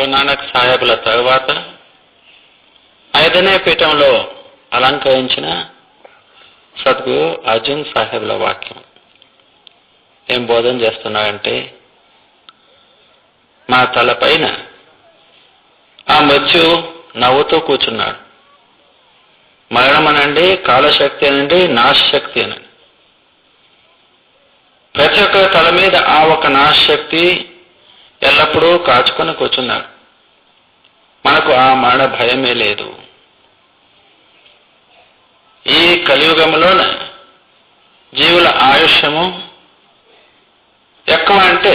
గురునానక్ సాహెబ్ల తరువాత 5వ పీఠంలో అలంకరించిన సద్గురు అర్జున్ సాహెబ్ల వాక్యం ఏం బోధన చేస్తున్నాడంటే, మా తలపైన ఆ మృత్యు నవ్వుతూ కూర్చున్నాడు. మరణం అనండి, కాలశక్తి అనండి, నాశశక్తి అనండి, ప్రతి ఒక్క తల మీద ఆ ఒక నాశశక్తి ఎల్లప్పుడూ కాచుకొని కూర్చున్నాడు. మనకు ఆ మరణ భయమే లేదు. ఈ కలియుగంలోనే జీవుల ఆయుష్యము ఎక్కువ అంటే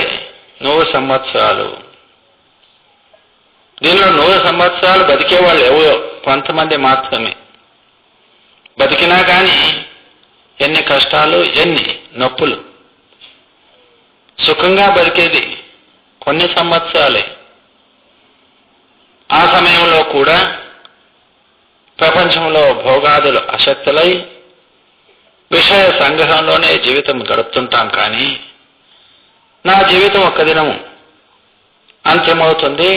100 సంవత్సరాలు. దీనిలో 100 సంవత్సరాలు బతికేవాళ్ళు ఎవరో కొంతమంది మాత్రమే. బతికినా కానీ ఎన్ని కష్టాలు, ఎన్ని నొప్పులు. సుఖంగా బతికేది కొన్ని సంవత్సరాలే. ఆ సమయంలో కూడా ప్రపంచంలో భోగాదులు అశక్తులై విషయ సంగ్రహంలోనే జీవితం గడుపుతుంటాం. కానీ నా జీవితం ఒక్క దినము అంత్యమవుతుంది,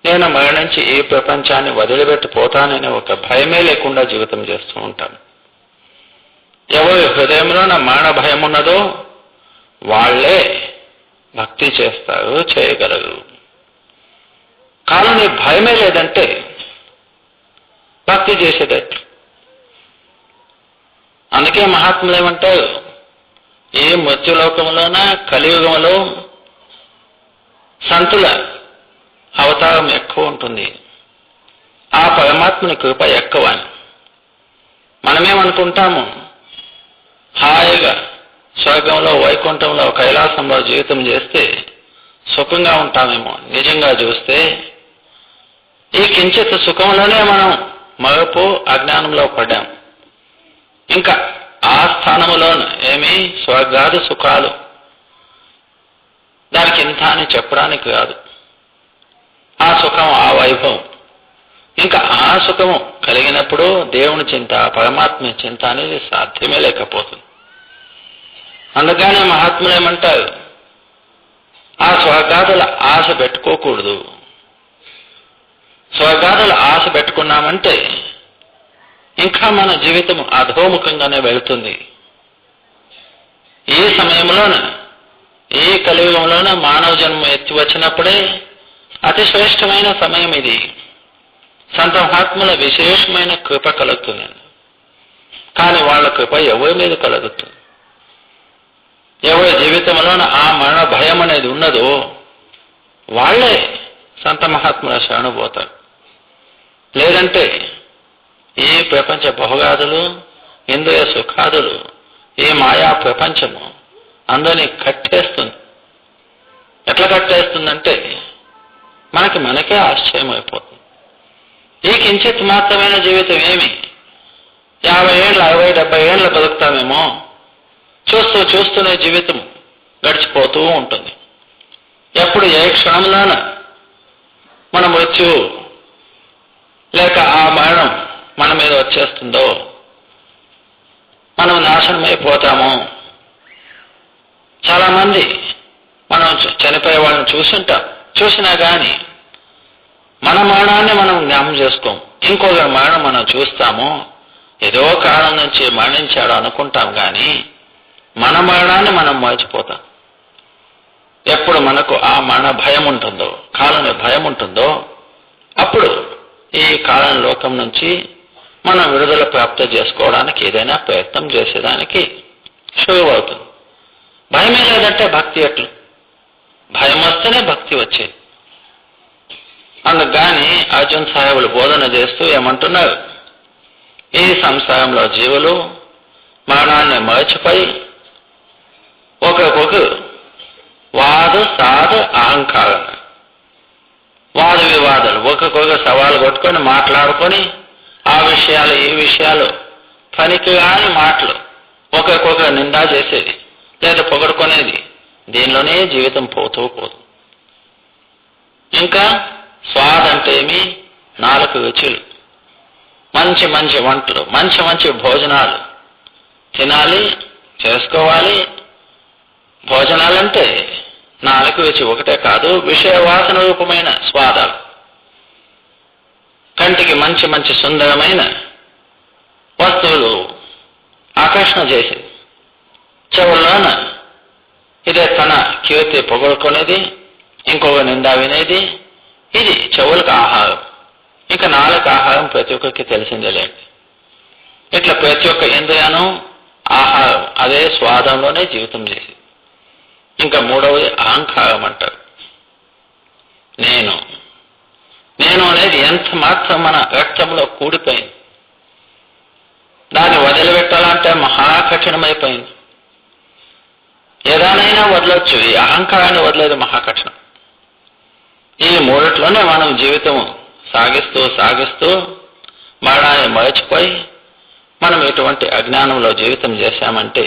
నేను మరణించి ఈ ప్రపంచాన్ని వదిలిపెట్టిపోతాననే ఒక భయమే లేకుండా జీవితం చేస్తూ ఉంటాం. ఎవరి హృదయంలో నా మరణ భయం ఉన్నదో వాళ్లే భక్తి చేస్తారు, చేయగలరు. కానీ భయమే లేదంటే భక్తి చేసేటట్టు. అందుకే మహాత్ములు ఏమంటారు, ఈ మృత్యులోకంలోన కలియుగంలో సంతుల అవతారం ఎక్కువ ఉంటుంది, ఆ పరమాత్మని కృప ఎక్కువ అని. మనమేమనుకుంటాము, హాయిగా స్వర్గంలో, వైకుంఠంలో, కైలాసంలో జీవితం చేస్తే సుఖంగా ఉంటామేమో. నిజంగా చూస్తే ఈ కించిత్ సుఖంలోనే మనం మరపు అజ్ఞానంలో పడ్డాం. ఇంకా ఆ స్థానంలో ఏమీ స్వర్గాది సుఖాలు దానికి ఇంత అని చెప్పడానికి కాదు. ఆ సుఖం, ఆ వైభవం, ఇంకా ఆ సుఖము కలిగినప్పుడు దేవుని చింత, పరమాత్మ చింత అనేది సాధ్యమే లేకపోతుంది. అందుకనే మహాత్ములు ఏమంటారు, ఆ స్వర్గాదుల ఆశ పెట్టుకోకూడదు. స్వర్గాదుల ఆశ పెట్టుకున్నామంటే ఇంకా మన జీవితం అధోముఖంగానే వెళుతుంది. ఈ సమయంలోనే, ఈ కలియుగంలోనే మానవ జన్మ ఎత్తి వచ్చినప్పుడే అతి శ్రేష్టమైన సమయం ఇది. సంత మహాత్ముల విశేషమైన కృప కలుగుతుంది. కానీ వాళ్ళ కృప ఎవరి మీద కలుగుతుంది? ఎవరి జీవితంలోన ఆ మరణ భయం అనేది ఉన్నదో వాళ్లే సంత మహాత్ముల శరణు పోతారు. లేదంటే ఈ ప్రపంచ భోగాదులు, ఇంద్రియ సుఖాదులు, ఈ మాయా ప్రపంచము అందరినీ కట్టేస్తుంది. ఎట్లా కట్టేస్తుందంటే మనకే ఆశ్చర్యం అయిపోతుంది. ఈ కించిత్ మాత్రమైన జీవితం ఏమి 50 ఏళ్ళు, 60, 70 ఏళ్ళు బతుకుతామేమో. చూస్తూనే జీవితం గడిచిపోతూ ఉంటుంది. ఎప్పుడు ఏ క్షణంలోన మన మృత్యువు లేక ఆ మరణం మన మీద వచ్చేస్తుందో మనం నాశనమైపోతాము. చాలా మంది మనం చనిపోయే వాళ్ళని చూసినా కానీ మన మరణాన్ని మనం జ్ఞాపకం చేసుకోం. ఇంకొక మరణం మనం చూస్తాము, ఏదో కారణం నుంచి మరణించాడు అనుకుంటాం. కానీ మన మరణాన్ని మనం మర్చిపోతాం. ఎప్పుడు మనకు ఆ మరణ భయం ఉంటుందో, కాలని భయం ఉంటుందో, అప్పుడు ఈ కాలం లోకం నుంచి మనం విడుదల ప్రాప్తి చేసుకోవడానికి ఏదైనా ప్రయత్నం చేసేదానికి శురువవుతుంది. భయమే లేదంటే భక్తి ఎట్లు? భయం వస్తేనే భక్తి వచ్చేది. అందుకని అర్జున్ సాహెబులు బోధన చేస్తూ ఏమంటున్నారు, ఈ సంసారంలో జీవులు మరణాన్ని మరచిపోయి ఒకరికొకరు వాదు సాధు అహంకారం, వాద వివాదాలు, ఒకరికొకరు సవాలు కొట్టుకొని మాట్లాడుకొని ఆ విషయాలు, ఈ విషయాలు, పనికిరాని మాటలు, ఒకరికొకరు నిందా చేసేది లేదా పొగడుకునేది, దీనిలోనే జీవితం పోతూ. ఇంకా స్వాద అంటే ఏమి? 4 రుచులు, మంచి మంచి వంటలు, మంచి మంచి భోజనాలు తినాలి, చేసుకోవాలి. భోజనాలంటే నాలుగు రుచి ఒకటే కాదు, విషయ వాసన రూపమైన స్వాదాలు, కంటికి మంచి మంచి సుందరమైన వస్తువులు ఆకర్షణ చేసి, చెవుల్లోన ఇదే తన కీర్తి పొగడుకునేది, ఇంకొక నిందా వినేది, ఇది చెవులకు ఆహారం. ఇంకా నాలుగు ఆహారం ప్రతి ఒక్కరికి తెలిసిందేలేండి. ఇట్లా ప్రతి ఒక్క ఇంద్రియానం ఆహారం, అదే స్వాదంలోనే జీవితం చేసి. ఇంకా మూడవది అహంకారం అంటారు. నేను అనేది ఎంత మాత్రం మన రక్తంలో కూడిపోయింది. దాన్ని వదిలిపెట్టాలంటే మహా కఠినమైపోయింది. ఏదానైనా వదలొచ్చు, ఈ అహంకారాన్ని వదిలేదు మహా కఠినం. ఈ మూడిట్లోనే మనం జీవితం సాగిస్తూ సాగిస్తూ మరణాన్ని మరచిపోయి మనం ఇటువంటి అజ్ఞానంలో జీవితం చేశామంటే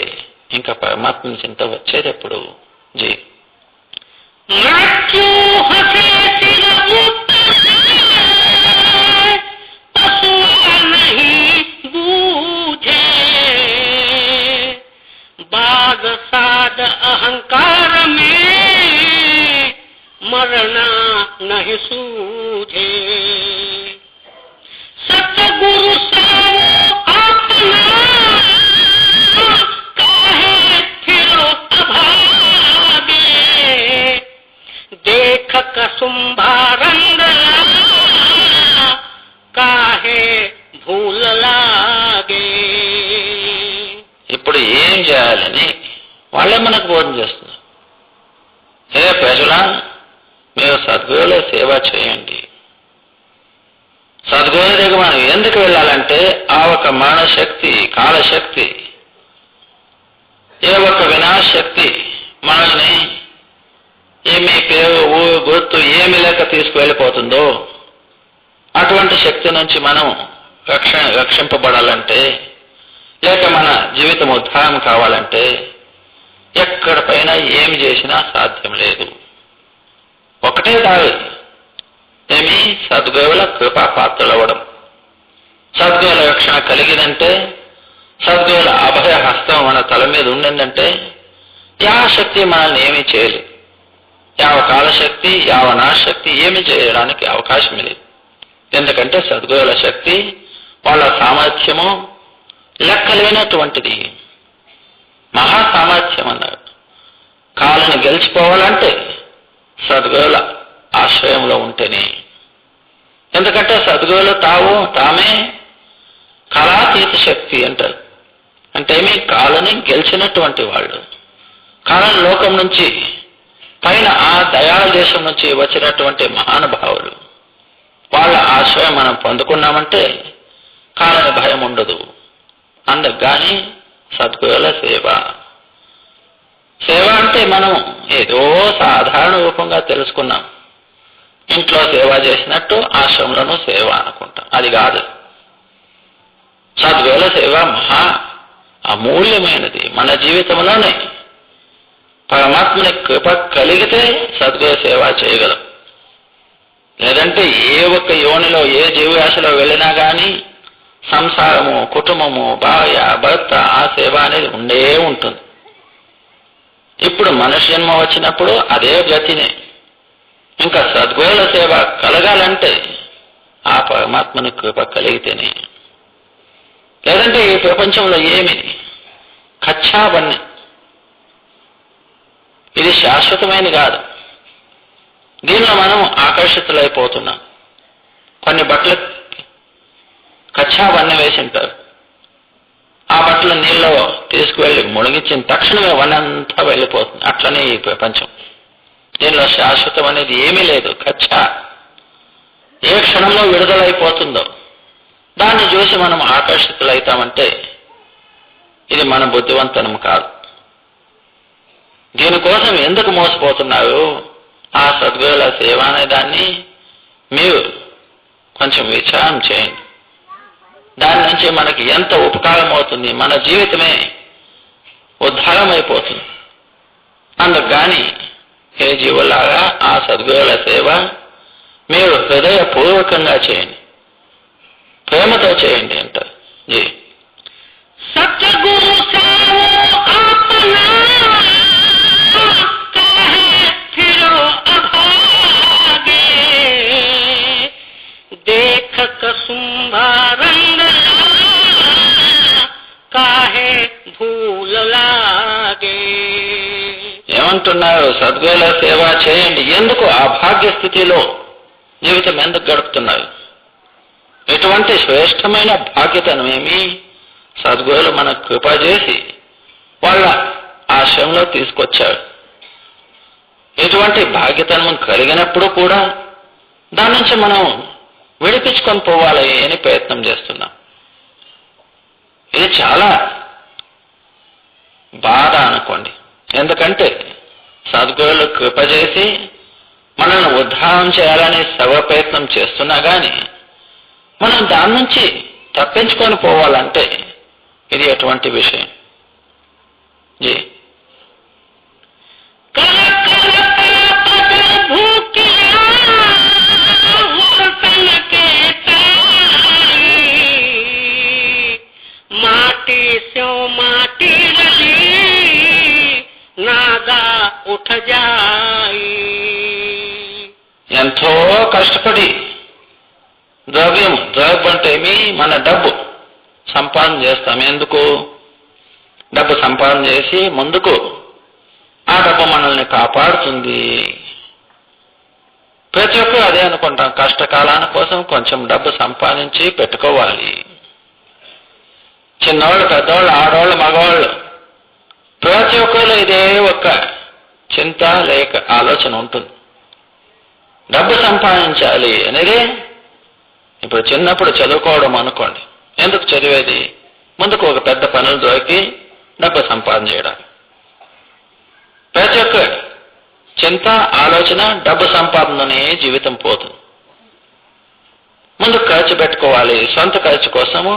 ఇంకా పరమాత్మ చింత వచ్చేది ఎప్పుడు? జీ बाद साध अहंकार में मरना नहीं सूझे, सतगुरु सावो अपना काहे फिरो अभागे, देख कसुंभारंग काहे भूल लागे. ఇప్పుడు ఏం చేయాలని వాళ్ళే మనకు బోధన చేస్తున్నారు. హే ప్రజల, మీరు సద్గురువుల సేవ చేయండి. సద్గురువుల దగ్గర మనం ఎందుకు వెళ్ళాలంటే ఆ ఒక మానశక్తి, కాలశక్తి, ఏ ఒక్క వినాశక్తి మనల్ని ఏమి పేరు, ఊరు, గుర్తు ఏమి లేక తీసుకువెళ్ళిపోతుందో అటువంటి శక్తి నుంచి మనం రక్షింపబడాలంటే, లేక మన జీవితం ఉద్ధారం కావాలంటే ఎక్కడ పైన ఏమి చేసినా సాధ్యం లేదు. ఒకటే దారి, ఏమి సద్గురువుల కృపా పాత్రలవ్వడం. సద్గురువుల రక్షణ కలిగినంటే, సద్గురువుల అభయ హస్తం మన తల మీద ఉండిందంటే యా శక్తి మనల్ని ఏమీ చేయలేదు. యావ కాలశక్తి, యావ నాశక్తి ఏమి చేయడానికి అవకాశం లేదు. ఎందుకంటే సద్గురువుల శక్తి, వాళ్ళ సామర్థ్యము లెక్కలేనటువంటిది, మహా సామర్థ్యం అన్నారు. కాలను గెలిచిపోవాలంటే సద్గురువుల ఆశ్రయంలో ఉంటేనే. ఎందుకంటే సద్గురువులు తామే కాలాతీత శక్తి అంటారు. అంటే ఏమి, కాలని గెలిచినటువంటి వాళ్ళు, కాలం లోకం నుంచి పైన ఆ దయాళ దేశం నుంచి వచ్చినటువంటి మహానుభావులు, వాళ్ళ ఆశ్రయం మనం పొందుకున్నామంటే కాలని భయం ఉండదు. అందుకు కానీ సద్గురువుల సేవ. సేవ అంటే మనం ఏదో సాధారణ రూపంగా తెలుసుకున్నాం. ఇంట్లో సేవ చేసినట్టు ఆశ్రమంలోనూ సేవ అనుకుంటాం. అది కాదు. సద్గురువుల సేవ మహా అమూల్యమైనది. మన జీవితంలోనే పరమాత్మని కృప కలిగితే సద్గురు సేవ చేయగలం. లేదంటే ఏ ఒక్క యోనిలో, ఏ జీవరాశిలో వెళ్ళినా కానీ సంసారము, కుటుంబము, భార్య, భర్త, ఆ సేవ అనేది ఉండే ఉంటుంది. ఇప్పుడు మనుష్య జన్మ వచ్చినప్పుడు అదే గతినే. ఇంకా సద్గురువుల సేవ కలగాలంటే ఆ పరమాత్మని కృప కలిగితేనే. లేదంటే ఈ ప్రపంచంలో ఏమి కచ్చాబన్ని, ఇది శాశ్వతమైనది కాదు. దీనిలో మనం ఆకర్షితులైపోతున్నాం. కొన్ని బట్టలు కచ్చా వన్నె వేసి ఉంటారు. ఆ బట్టలు నీళ్ళలో తీసుకువెళ్ళి మునిగించిన తక్షణమే వన్నంతా వెళ్ళిపోతుంది. అట్లనే ఈ ప్రపంచం. దీనిలో శాశ్వతం అనేది ఏమీ లేదు. కచ్చా ఏ క్షణంలో విడుదలైపోతుందో దాన్ని చూసి మనం ఆకర్షితులైతామంటే ఇది మన బుద్ధివంతనం కాదు. దీనికోసం ఎందుకు మోసపోతున్నారు? ఆ సద్గురువుల సేవ అనే దాన్ని మీరు కొంచెం విచారం చేయండి. దాని నుంచి మనకి ఎంత ఉపకారం అవుతుంది, మన జీవితమే ఉద్ధారం అయిపోతుంది. అందుకు కానీ హే జీవులారా, ఆ సద్గురువుల సేవ మీరు హృదయపూర్వకంగా చేయండి, ప్రేమతో చేయండి అంటారు. జీ సత్యగురు ఏమంటున్నారు? సద్గురుల సేవ చేయండి. ఎందుకు ఆ భాగ్య స్థితిలో జీవితం ఎందుకు గడుపుతున్నారు? ఎటువంటి శ్రేష్టమైన భాగ్యతనమేమి సద్గురులు మనకు కృప చేసి వాళ్ళ ఆశ్రమంలో తీసుకొచ్చారు. ఎటువంటి భాగ్యతనం కలిగినప్పుడు కూడా దాని నుంచి మనం విడిపించుకొని పోవాలి అని ప్రయత్నం చేస్తున్నాం. ఇది చాలా బాధ అనుకోండి. ఎందుకంటే సద్గురులు కృప చేసి మనల్ని ఉద్ధారం చేయాలని సర్వ ప్రయత్నం చేస్తున్నా కానీ మనం దాని నుంచి తప్పించుకొని పోవాలంటే ఇది ఎటువంటి విషయం? జీ ఎంతో కష్టపడి ద్రవ్యం అంటే ఏమి? మన డబ్బు సంపాదన చేస్తాం. ఎందుకు? డబ్బు సంపాదన చేసి ముందుకు ఆ డబ్బు మనల్ని కాపాడుతుంది. ప్రతి ఒక్కరు అదే అనుకుంటాం. కష్టకాలాల కోసం కొంచెం డబ్బు సంపాదించి పెట్టుకోవాలి. చిన్నవాళ్ళు, పెద్దవాళ్ళు, ఆడవాళ్ళు, మగవాళ్ళు ప్రతి ఒక్కరు ఇదే ఒక్క చింత లేక ఆలోచన ఉంటుంది. డబ్బు సంపాదించాలి అనేది. ఇప్పుడు చిన్నప్పుడు చదువుకోవడం అనుకోండి. ఎందుకు చదివేది? ముందుకు ఒక పెద్ద పనులు దొరికి డబ్బు సంపాదన చేయడానికి. ప్రతి ఒక్క చింత ఆలోచన డబ్బు సంపాదననే జీవితం పోతుంది. ముందు ఖర్చు పెట్టుకోవాలి. సొంత ఖర్చు కోసము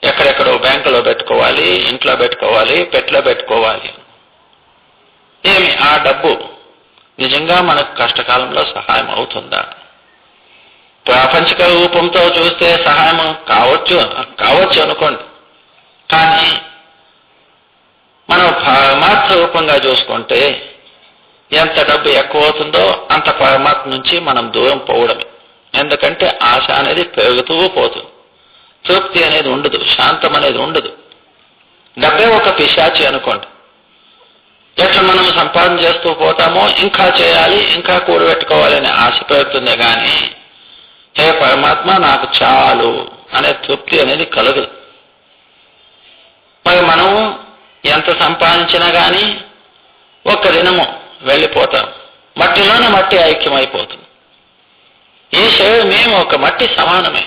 ఎక్కడెక్కడో బ్యాంకులో పెట్టుకోవాలి, ఇంట్లో పెట్టుకోవాలి, పెట్లో పెట్టుకోవాలి. ఏమి ఆ డబ్బు నిజంగా మనకు కష్టకాలంలో సహాయం అవుతుందా? ప్రాపంచిక రూపంతో చూస్తే సహాయం కావచ్చు అనుకోండి. కానీ మనం పరమాత్మ రూపంగా చూసుకుంటే ఎంత డబ్బు ఎక్కువ అవుతుందో అంత పరమాత్మ నుంచి మనం దూరం పోవడమే. ఎందుకంటే ఆశ అనేది పెరుగుతూ పోతుంది. తృప్తి అనేది ఉండదు, శాంతం అనేది ఉండదు. డబ్బే ఒక పిశాచి అనుకోండి. ఎట్లా మనం సంపాదన చేస్తూ పోతామో ఇంకా చేయాలి, ఇంకా కూడబెట్టుకోవాలి అనే ఆశ పెరుగుతుందే కానీ హే పరమాత్మ నాకు చాలు అనే తృప్తి అనేది కలగదు. మరి మనం ఎంత సంపాదించినా కానీ ఒక్క దినము వెళ్ళిపోతాం. మట్టిలోనే మట్టి ఐక్యమైపోతుంది. ఈ శరీరమేమో ఒక మట్టి సమానమే.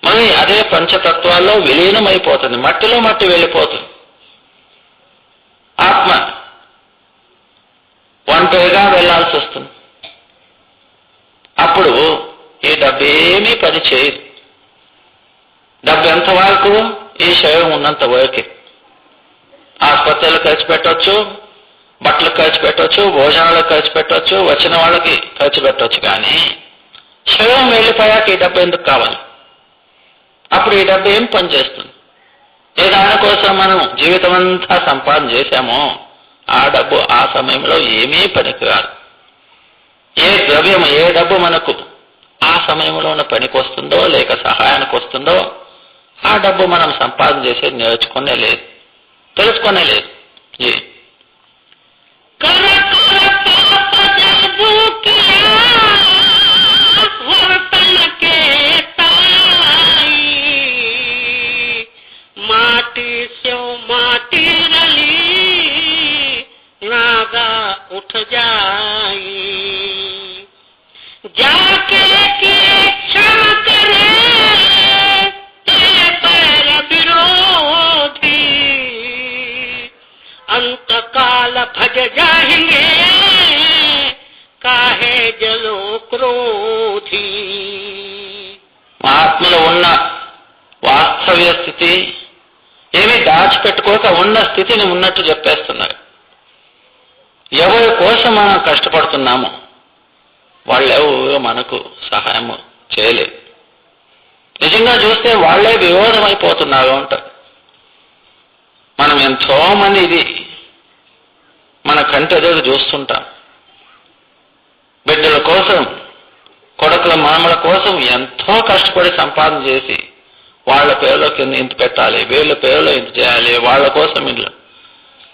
మరి అదే పంచతత్వాల్లో విలీనమైపోతుంది. మట్టిలో మట్టి వెళ్ళిపోతుంది. ఆత్మ ఒంటరిగా వెళ్లాల్సి వస్తుంది. అప్పుడు ఈ డబ్బు ఏమీ పని చేయదు. డబ్బు ఎంతవరకు? ఈ శరీరం ఉన్నంత వరకే. ఆసుపత్రులు ఖర్చు పెట్టవచ్చు, బట్టలు ఖర్చు పెట్టవచ్చు, భోజనాలకు ఖర్చు పెట్టవచ్చు, వచ్చిన వాళ్ళకి ఖర్చు పెట్టవచ్చు. కానీ శరీరం వెళ్ళిపోయాక ఈ డబ్బు ఎందుకు కావాలి? అప్పుడు ఈ డబ్బు ఏం పని చేస్తుంది? ఏ దానికోసం మనం జీవితం అంతా సంపాదన చేశామో ఆ డబ్బు ఆ సమయంలో ఏమీ పనికిరాదు. ఏ ద్రవ్యం, ఏ డబ్బు మనకు ఆ సమయంలోనే పనికి వస్తుందో లేక సహాయానికి వస్తుందో ఆ డబ్బు మనం సంపాదన చేసేది నేర్చుకునే లేదు, తెలుసుకునే లేదు. उठ जाई जाके की क्षण करे पर विरोधी अंत काल भज जाएंगे काहे जलो क्रोधी. ఆత్మలో ఉన్న వాస్తవ్య స్థితి ఏమీ దాచిపెట్టుకోక ఉన్న స్థితిని ఉన్నట్టు చెప్పేస్తున్నారు. ఎవరి కోసం మనం కష్టపడుతున్నామో వాళ్ళెవరూ మనకు సహాయం చేయలేదు. నిజంగా చూస్తే వాళ్లే విరోధం అయిపోతున్నారు అంటారు. మనం ఎంతో మంది ఇది మన కంటి ఎదురు చూస్తుంటాం. బిడ్డల కోసం, కొడుకుల మామల కోసం ఎంతో కష్టపడి సంపాదన చేసి వాళ్ళ పేరులోకి ఇంత పెట్టాలి, వీళ్ళ పేరులో ఇంత చేయాలి, వాళ్ళ కోసం ఇల్లు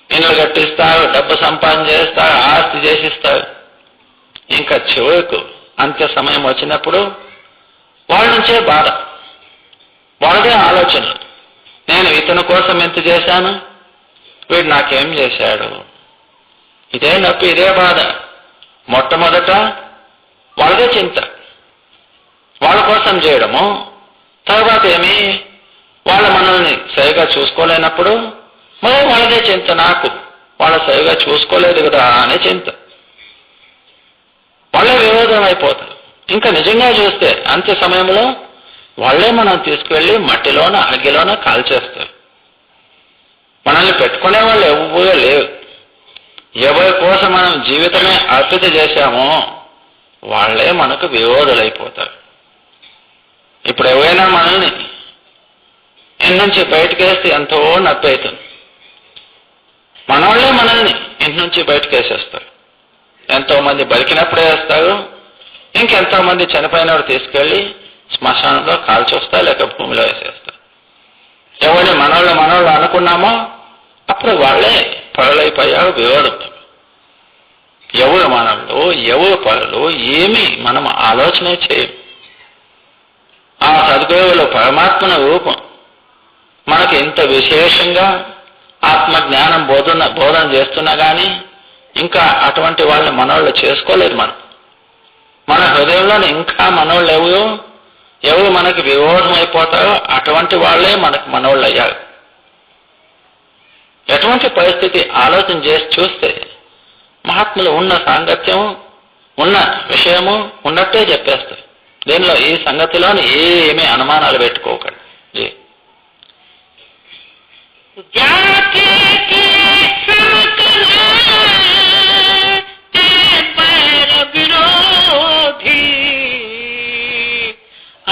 ఇండ్లు కట్టిస్తారు, డబ్బు సంపాదన చేస్తారు, ఆస్తి చేసిస్తారు. ఇంకా చివరకు అంత్య సమయం వచ్చినప్పుడు వాళ్ళ నుంచే బాధ, వాళ్ళదే ఆలోచనలు. నేను ఇతని కోసం ఎంత చేశాను, వీడు నాకేం చేశాడు, ఇదే నొప్పి, ఇదే బాధ. మొట్టమొదట వాళ్ళదే చింత, వాళ్ళ కోసం చేయడము. తర్వాత ఏమి, వాళ్ళ మనల్ని సరిగా చూసుకోలేనప్పుడు మరి వాళ్ళదే చింత, నాకు వాళ్ళ సరిగా చూసుకోలేదు కదా అనే చింత. వాళ్ళే విరోధం అయిపోతారు. ఇంకా నిజంగా చూస్తే అంత్య సమయంలో వాళ్ళే మనం తీసుకువెళ్ళి మట్టిలోన అగ్గిలోన కాల్చేస్తారు. మనల్ని పెట్టుకునే వాళ్ళు ఎవరూ లేరు. ఎవరి కోసం మనం జీవితమే అర్పిత చేశామో వాళ్ళే మనకు విరోధులైపోతారు. ఇప్పుడు ఎవరైనా మనల్ని ఇంటి నుంచి బయటకు వేస్తే ఎంతో నొప్పి అవుతుంది. మనవాళ్లే మనల్ని ఇంటి నుంచి బయటకు వేసేస్తారు. ఎంతో మంది బతికినప్పుడే వేస్తారు, ఇంకెంతో మంది చనిపోయినప్పుడు తీసుకెళ్లి శ్మశానంలో కాల్చొస్తారు, లేక భూమిలో వేసేస్తారు. ఎవరిని మనోళ్ళు అనుకున్నామో అప్పుడు వాళ్ళే పరులైపోయారు, విరోధం. ఎవరు మనోళ్ళు, ఎవరు పరులు, ఏమీ మనం ఆలోచనే చేయం. ఆ సద్గురువులు పరమాత్మన రూపం మనకి ఇంత విశేషంగా ఆత్మజ్ఞానం బోధన చేస్తున్నా కానీ ఇంకా అటువంటి వాళ్ళని మనోళ్ళు చేసుకోలేదు. మన హృదయంలో ఇంకా మనోళ్ళు ఎవరు మనకి విరోధం అయిపోతారో అటువంటి వాళ్ళే మనకు మనోళ్ళు అయ్యారు. ఎటువంటి పరిస్థితి ఆలోచన చేసి చూస్తే మహాత్ములు ఉన్న సాంగత్యం, ఉన్న విషయము ఉన్నట్టే చెప్పేస్తారు. దీనిలో ఈ సంగతిలోని ఏమీ అనుమానాలు పెట్టుకోకండి.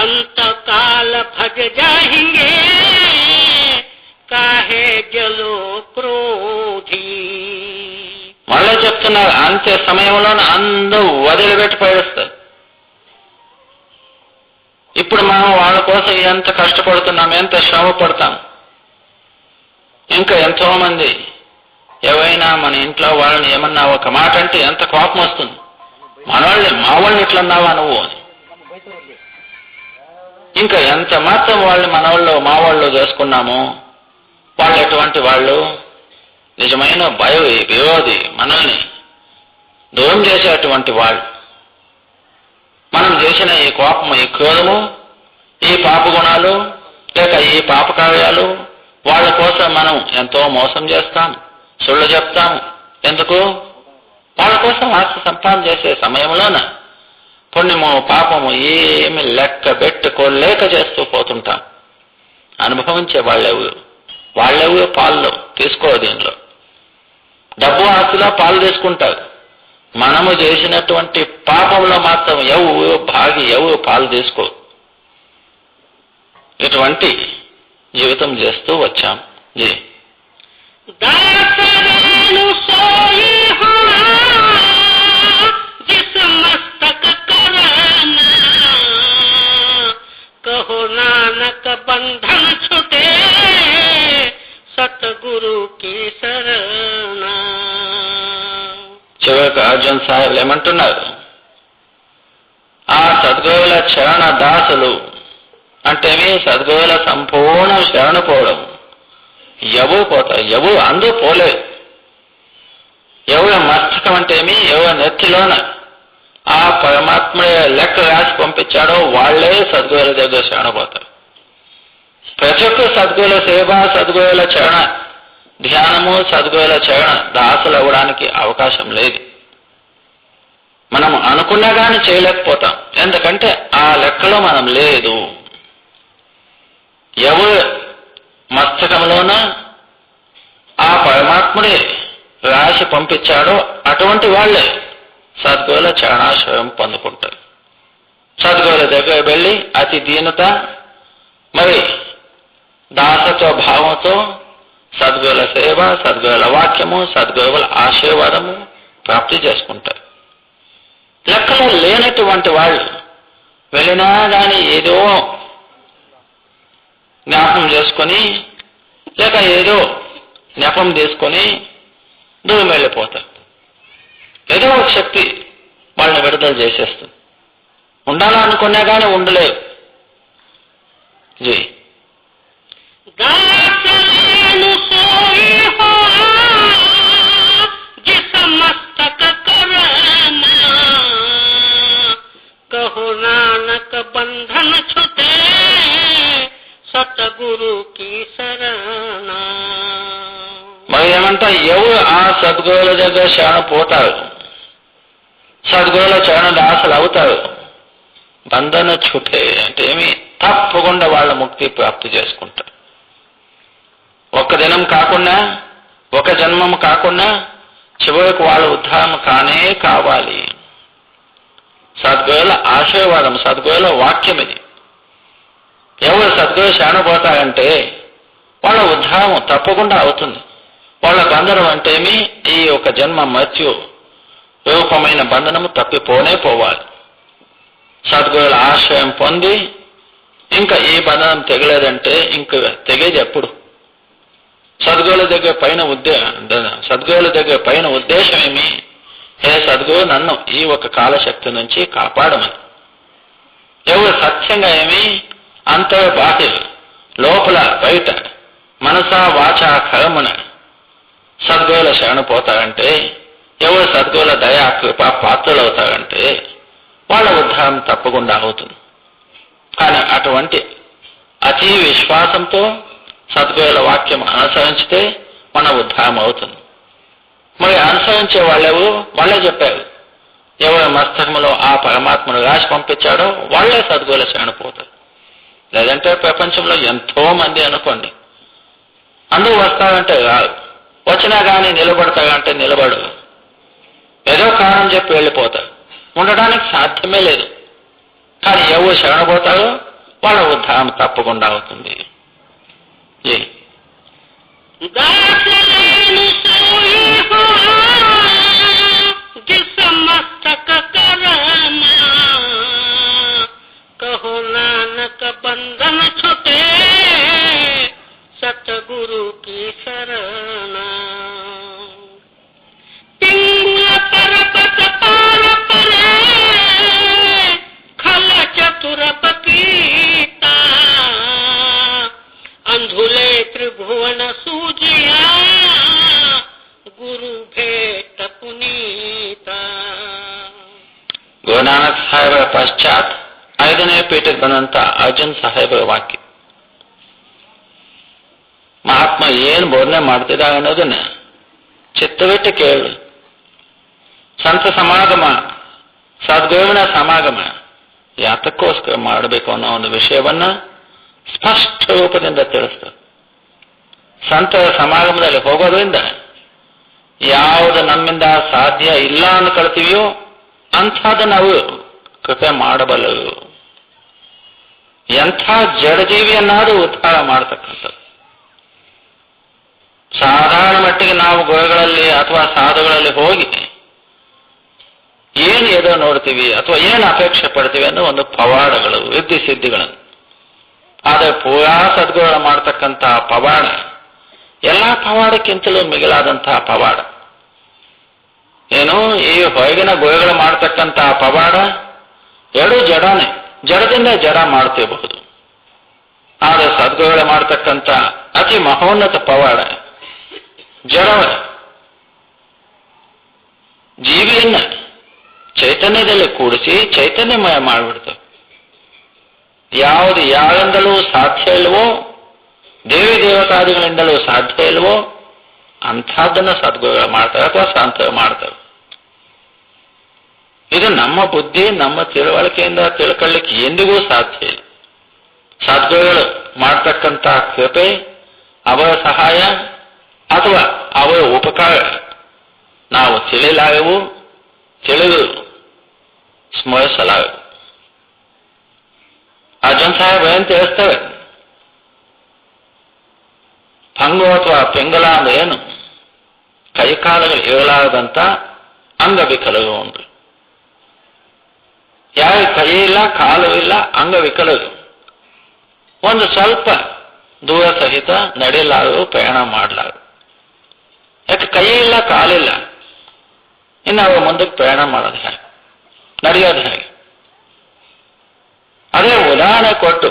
अंतकाल भज जाएंगे काहे जलो क्रोधी. మళ్ళీ చెప్తున్నారు, అంత్య సమయంలో అందరూ వదిలిపెట్టి పడేస్తారు. ఇప్పుడు మనం వాళ్ళ కోసం ఎంత కష్టపడుతున్నాం, ఎంత శ్రమ పడతాం. ఇంకా ఎంతో మంది ఎవరైనా మన ఇంట్లో వాళ్ళని ఏమన్నా ఒక మాట అంటే ఎంత కోపం వస్తుంది. మా వాళ్ళని ఇట్లా అన్నావా నువ్వు అని. ఇంకా ఎంత మాత్రం వాళ్ళు మనవాళ్ళు మా వాళ్ళు చేసుకున్నాము. వాళ్ళు ఎటువంటి వాళ్ళు, నిజమైన విరోధి, మనల్ని దూరం చేసేటువంటి వాళ్ళు. మనం చేసిన ఈ కోపము, ఈ క్రోధము, ఈ పాప గుణాలు లేక ఈ పాప కార్యాలు వాళ్ళ కోసం మనం ఎంతో మోసం చేస్తాం, సుళ్ళు చెప్తాము. ఎందుకు? వాళ్ళ కోసం ఆస్తి సంపాదన చేసే సమయంలోన పుణ్యము పాపము ఏమి లెక్క పెట్టుకోలేక చేస్తూ పోతుంటాం. అనుభవించే వాళ్ళెవు పాల్లో తీసుకోరు. దీనిలో డబ్బు ఆస్తిలో పాలు తీసుకుంటారు. మనము చేసినటువంటి పాపంలో మాత్రం ఎవరు పాలు తీసుకో. ఇటువంటి జీవితం చేస్తూ వచ్చాం. कहो नानक बंधन छुटे सतगुरु की शरण. చివరికి అర్జున్ సాహెబ్ ఏమంటున్నారు? ఆ సద్గురువుల చరణ దాసులు అంటే సద్గురువుల సంపూర్ణ శరణ పోవడం. ఎవరు పోతారు? ఎవరు అందరూ పోలేదు. ఎవరు మస్తకం అంటే ఎవరు నెత్తిలోన ఆ పరమాత్ముడే లెక్క రాసి పంపించాడో వాళ్లే సద్గురువుల దగ్గర శరణ పోతారు. ప్రతి ఒక్క సద్గురుల సేవ, సద్గురువుల చరణ ధ్యానము, సద్గురువుల చరణ దాసులు అవ్వడానికి అవకాశం లేదు. మనం అనుకున్నా కానీ చేయలేకపోతాం. ఎందుకంటే ఆ లెక్కలో మనం లేదు. ఎవరు మస్తకంలోన ఆ పరమాత్ముడే రాసి పంపించాడో అటువంటి వాళ్లే సద్గురుల చరణాశ్రయం పొందుకుంటారు. సద్గురుల దగ్గర వెళ్ళి అతి దీనత మరి దాసత్వ భావంతో సద్గురుల సేవ, సద్గురుల వాక్యము, సద్గురువుల ఆశీర్వాదము ప్రాప్తి చేసుకుంటారు. లెక్కలో లేనటువంటి వాళ్ళు వెళ్ళినా కానీ ఏదో జ్ఞాపకం చేసుకొని లేక ఏదో నెపం తీసుకొని ఒక శక్తి వాళ్ళని విడుదల చేసేస్తుంది. ఉండాలనుకున్నా కానీ ఉండలేవు. జీ दासनु सोई हो जिस मस्तक करना कहो नानक बंधन छुटे सतगुरु की शरण. మరి ఏమంటా, ఎవరు ఆ సద్గురుల దగ్గర శరణ పోతారు, సద్గురుల చరణ దాసులు అవుతారు, బంధన ఛుటే అంటే ఏమి, తప్పకుండా వాళ్ళ ముక్తి ప్రాప్తి చేసుకుంటారు. ఒక్క దినం కాకుండా, ఒక జన్మం కాకుండా చివరికి వాళ్ళ ఉద్ధారం కానే కావాలి. సద్గురుల ఆశీర్వాదం, సద్గురుల వాక్యం ఇది. ఎవరు సద్గురు శరణ పోతారంటే వాళ్ళ ఉద్ధారం తప్పకుండా అవుతుంది. వాళ్ళ బంధనం అంటే ఏమి, ఈ ఒక జన్మ మృత్యు రూపమైన బంధనము తప్పిపోనే పోవాలి. సద్గురుల ఆశ్రయం పొంది ఇంకా ఈ బంధనం తెగలేదంటే ఇంక తెగేది ఎప్పుడు? సద్గురుల దగ్గర పైన ఉద్దేశం ఏమి, హే సద్గురు నన్ను ఈ ఒక కాలశక్తి నుంచి కాపాడమని. ఎవరు సత్యంగా ఏమి, అంతర్బాహ్య లోపల బయట మనసా వాచా కర్మన సద్గురుల శరణ పోతారంటే, ఎవరు సద్గురుల దయా కృప పాత్రలు అవుతారంటే వాళ్ళ ఉద్ధారం తప్పకుండా అవుతుంది. కానీ అటువంటి అతి విశ్వాసంతో సద్గురుల వాక్యం అనుసరించితే మన ఉద్ధారం అవుతుంది. మరి అనుసరించే వాళ్ళెవరు? వాళ్ళే చెప్పారు. ఎవరి మస్తకంలో ఆ పరమాత్మను రాసి పంపించాడో వాళ్ళే సద్గురుల శరణ పోతారు. లేదంటే ప్రపంచంలో ఎంతో మంది అనుకోండి, అందరూ వస్తారంటే రాదు, వచ్చినా కానీ నిలబడతారంటే నిలబడు, ఏదో కారణం చెప్పి వెళ్ళిపోతారు, ఉండడానికి సాధ్యమే లేదు. కానీ ఎవరు శరణ పోతారో వాళ్ళ ఉద్ధారం తప్పకుండా అవుతుంది. दासनु सोई हो जिस मस्तक करना कहो नानक बंधन छुटे सतगुरु की शरण. पिंग पर्वत पार परे खल चतुर पपीता अंधुले त्रिभुवन सूजिया गुरु भेट पुनीता. ಗುರುನಾನಕ್ ಸಾಹೇಬರ ಪಶ್ಚಾತ್ 5ನೇ ಪೀಠಕ್ಕೆ ಬಂದಂತ ಅರ್ಜುನ್ ಸಾಹೇಬರ ವಾಕ್ಯ. ಮಹಾತ್ಮ ಏನು ಬೋಧನೆ ಮಾಡ್ತಿದ್ದಾರೆ ಅನ್ನೋದನ್ನ ಚಿತ್ತವಿಟ್ಟು ಕೇಳು. ಸಂತ ಸಮಾಗಮ, ಸದ್ಗುರುವಿನ ಸಮಾಗಮ ಯಾತಕ್ಕೋಸ್ಕರ ಮಾಡಬೇಕು ಅನ್ನೋ ಒಂದು ವಿಷಯವನ್ನ ಸ್ಪಷ್ಟ ರೂಪದಿಂದ ತಿಳಿಸ್ತದೆ. ಸಂತರ ಸಮಾಗಮದಲ್ಲಿ ಹೋಗೋದ್ರಿಂದ ಯಾವುದು ನಮ್ಮಿಂದ ಸಾಧ್ಯ ಇಲ್ಲ ಅನ್ಕೊಳ್ತೀವಿಯೋ ಅಂಥದ್ದು ನಾವು ಕೃಪೆ ಮಾಡಬಲ್ಲರು. ಎಂಥ ಜಡಜೀವಿಯನ್ನಾದರೂ ಉದ್ಧಾರ ಮಾಡತಕ್ಕಂಥದ್ದು. ಸಾಧಾರಣ ಮಟ್ಟಿಗೆ ನಾವು ಗುರುಗಳಲ್ಲಿ ಅಥವಾ ಸಾಧುಗಳಲ್ಲಿ ಹೋಗಿ ಏನು ಏನೋ ನೋಡ್ತೀವಿ ಅಥವಾ ಏನು ಅಪೇಕ್ಷೆ ಪಡ್ತೀವಿ ಅನ್ನೋ ಒಂದು ಪವಾಡಗಳು, ವೃದ್ಧಿ ಸಿದ್ಧಿಗಳನ್ನು. ಆದರೆ ಪೂರಾ ಸದ್ಗುರುಗಳು ಮಾಡ್ತಕ್ಕಂತಹ ಪವಾಡ ಎಲ್ಲ ಪವಾಡಕ್ಕಿಂತಲೂ ಮಿಗಿಲಾದಂತಹ ಪವಾಡ. ಏನು, ಈ ಹೊರಗಿನ ಗುರುಗಳು ಮಾಡ್ತಕ್ಕಂತಹ ಪವಾಡ ಎರಡು ಜಡನೇ, ಜಡದಿಂದ ಜಡ ಮಾಡ್ತಿರಬಹುದು. ಆದರೆ ಸದ್ಗುರುಗಳು ಮಾಡ್ತಕ್ಕಂಥ ಅತಿ ಮಹೋನ್ನತ ಪವಾಡ ಜಡವ ಜೀವಿಯನ್ನ ಚೈತನ್ಯದಲ್ಲಿ ಕೂಡಿಸಿ ಚೈತನ್ಯಮಯ ಮಾಡಿಬಿಡ್ತವೆ. ಯಾವುದು ಯಾರಿಂದಲೂ ಸಾಧ್ಯ ಇಲ್ವೋ, ದೇವಿ ದೇವತಾದಿಗಳಿಂದಲೂ ಸಾಧ್ಯ ಇಲ್ವೋ ಅಂಥದ್ದನ್ನು ಸದ್ಗುರುಗಳು ಮಾಡ್ತಾರೆ ಅಥವಾ ಸಂತರು ಮಾಡ್ತಾರೆ. ಇದು ನಮ್ಮ ಬುದ್ಧಿ, ನಮ್ಮ ತಿಳುವಳಿಕೆಯಿಂದ ತಿಳ್ಕೊಳ್ಳಿಕ್ಕೆ ಎಂದಿಗೂ ಸಾಧ್ಯ ಇಲ್ಲ. ಸದ್ಗುರುಗಳು ಮಾಡ್ತಕ್ಕಂಥ ಕೃಪೆ, ಅವರ ಸಹಾಯ ಅಥವಾ ಅವರ ಉಪಕಾರ ನಾವು ತಿಳಿಲಾಗವು, ತಿಳಿದು ಸ್ಮರಿಸಲಾಗವು. ಅರ್ಜುನ್ ಸಾಹೇಬ್ ಏನು ತಿಳಿಸ್ತೇವೆ, ಪಂಗು ಅಥವಾ ಪಿಂಗಲ ಅಂದ್ರೆ ಏನು, ಕೈಕಾಲಗಳು ಇರಲಾರದಂತ ಅಂಗವಿಕಲರು ಉಂಟು. ಯಾರು ಕೈ ಇಲ್ಲ, ಕಾಲು ಇಲ್ಲ, ಅಂಗವಿಕಲರು ಒಂದು ಸ್ವಲ್ಪ ದೂರ ಸಹಿತ ನಡೆಯಲಾರು, ಪ್ರಯಾಣ ಮಾಡಲಾರು. ಯಾಕೆ ಕೈ ಇಲ್ಲ, ಕಾಲಿಲ್ಲ, ಇನ್ನು ಅವರು ಮುಂದಕ್ಕೆ ಪ್ರಯಾಣ ಮಾಡೋದು ಹೇಗೆ, ನಡೆಯೋದು ಹೇಗೆ? ಅದೇ ಉದಾಹರಣೆ ಕೊಟ್ಟು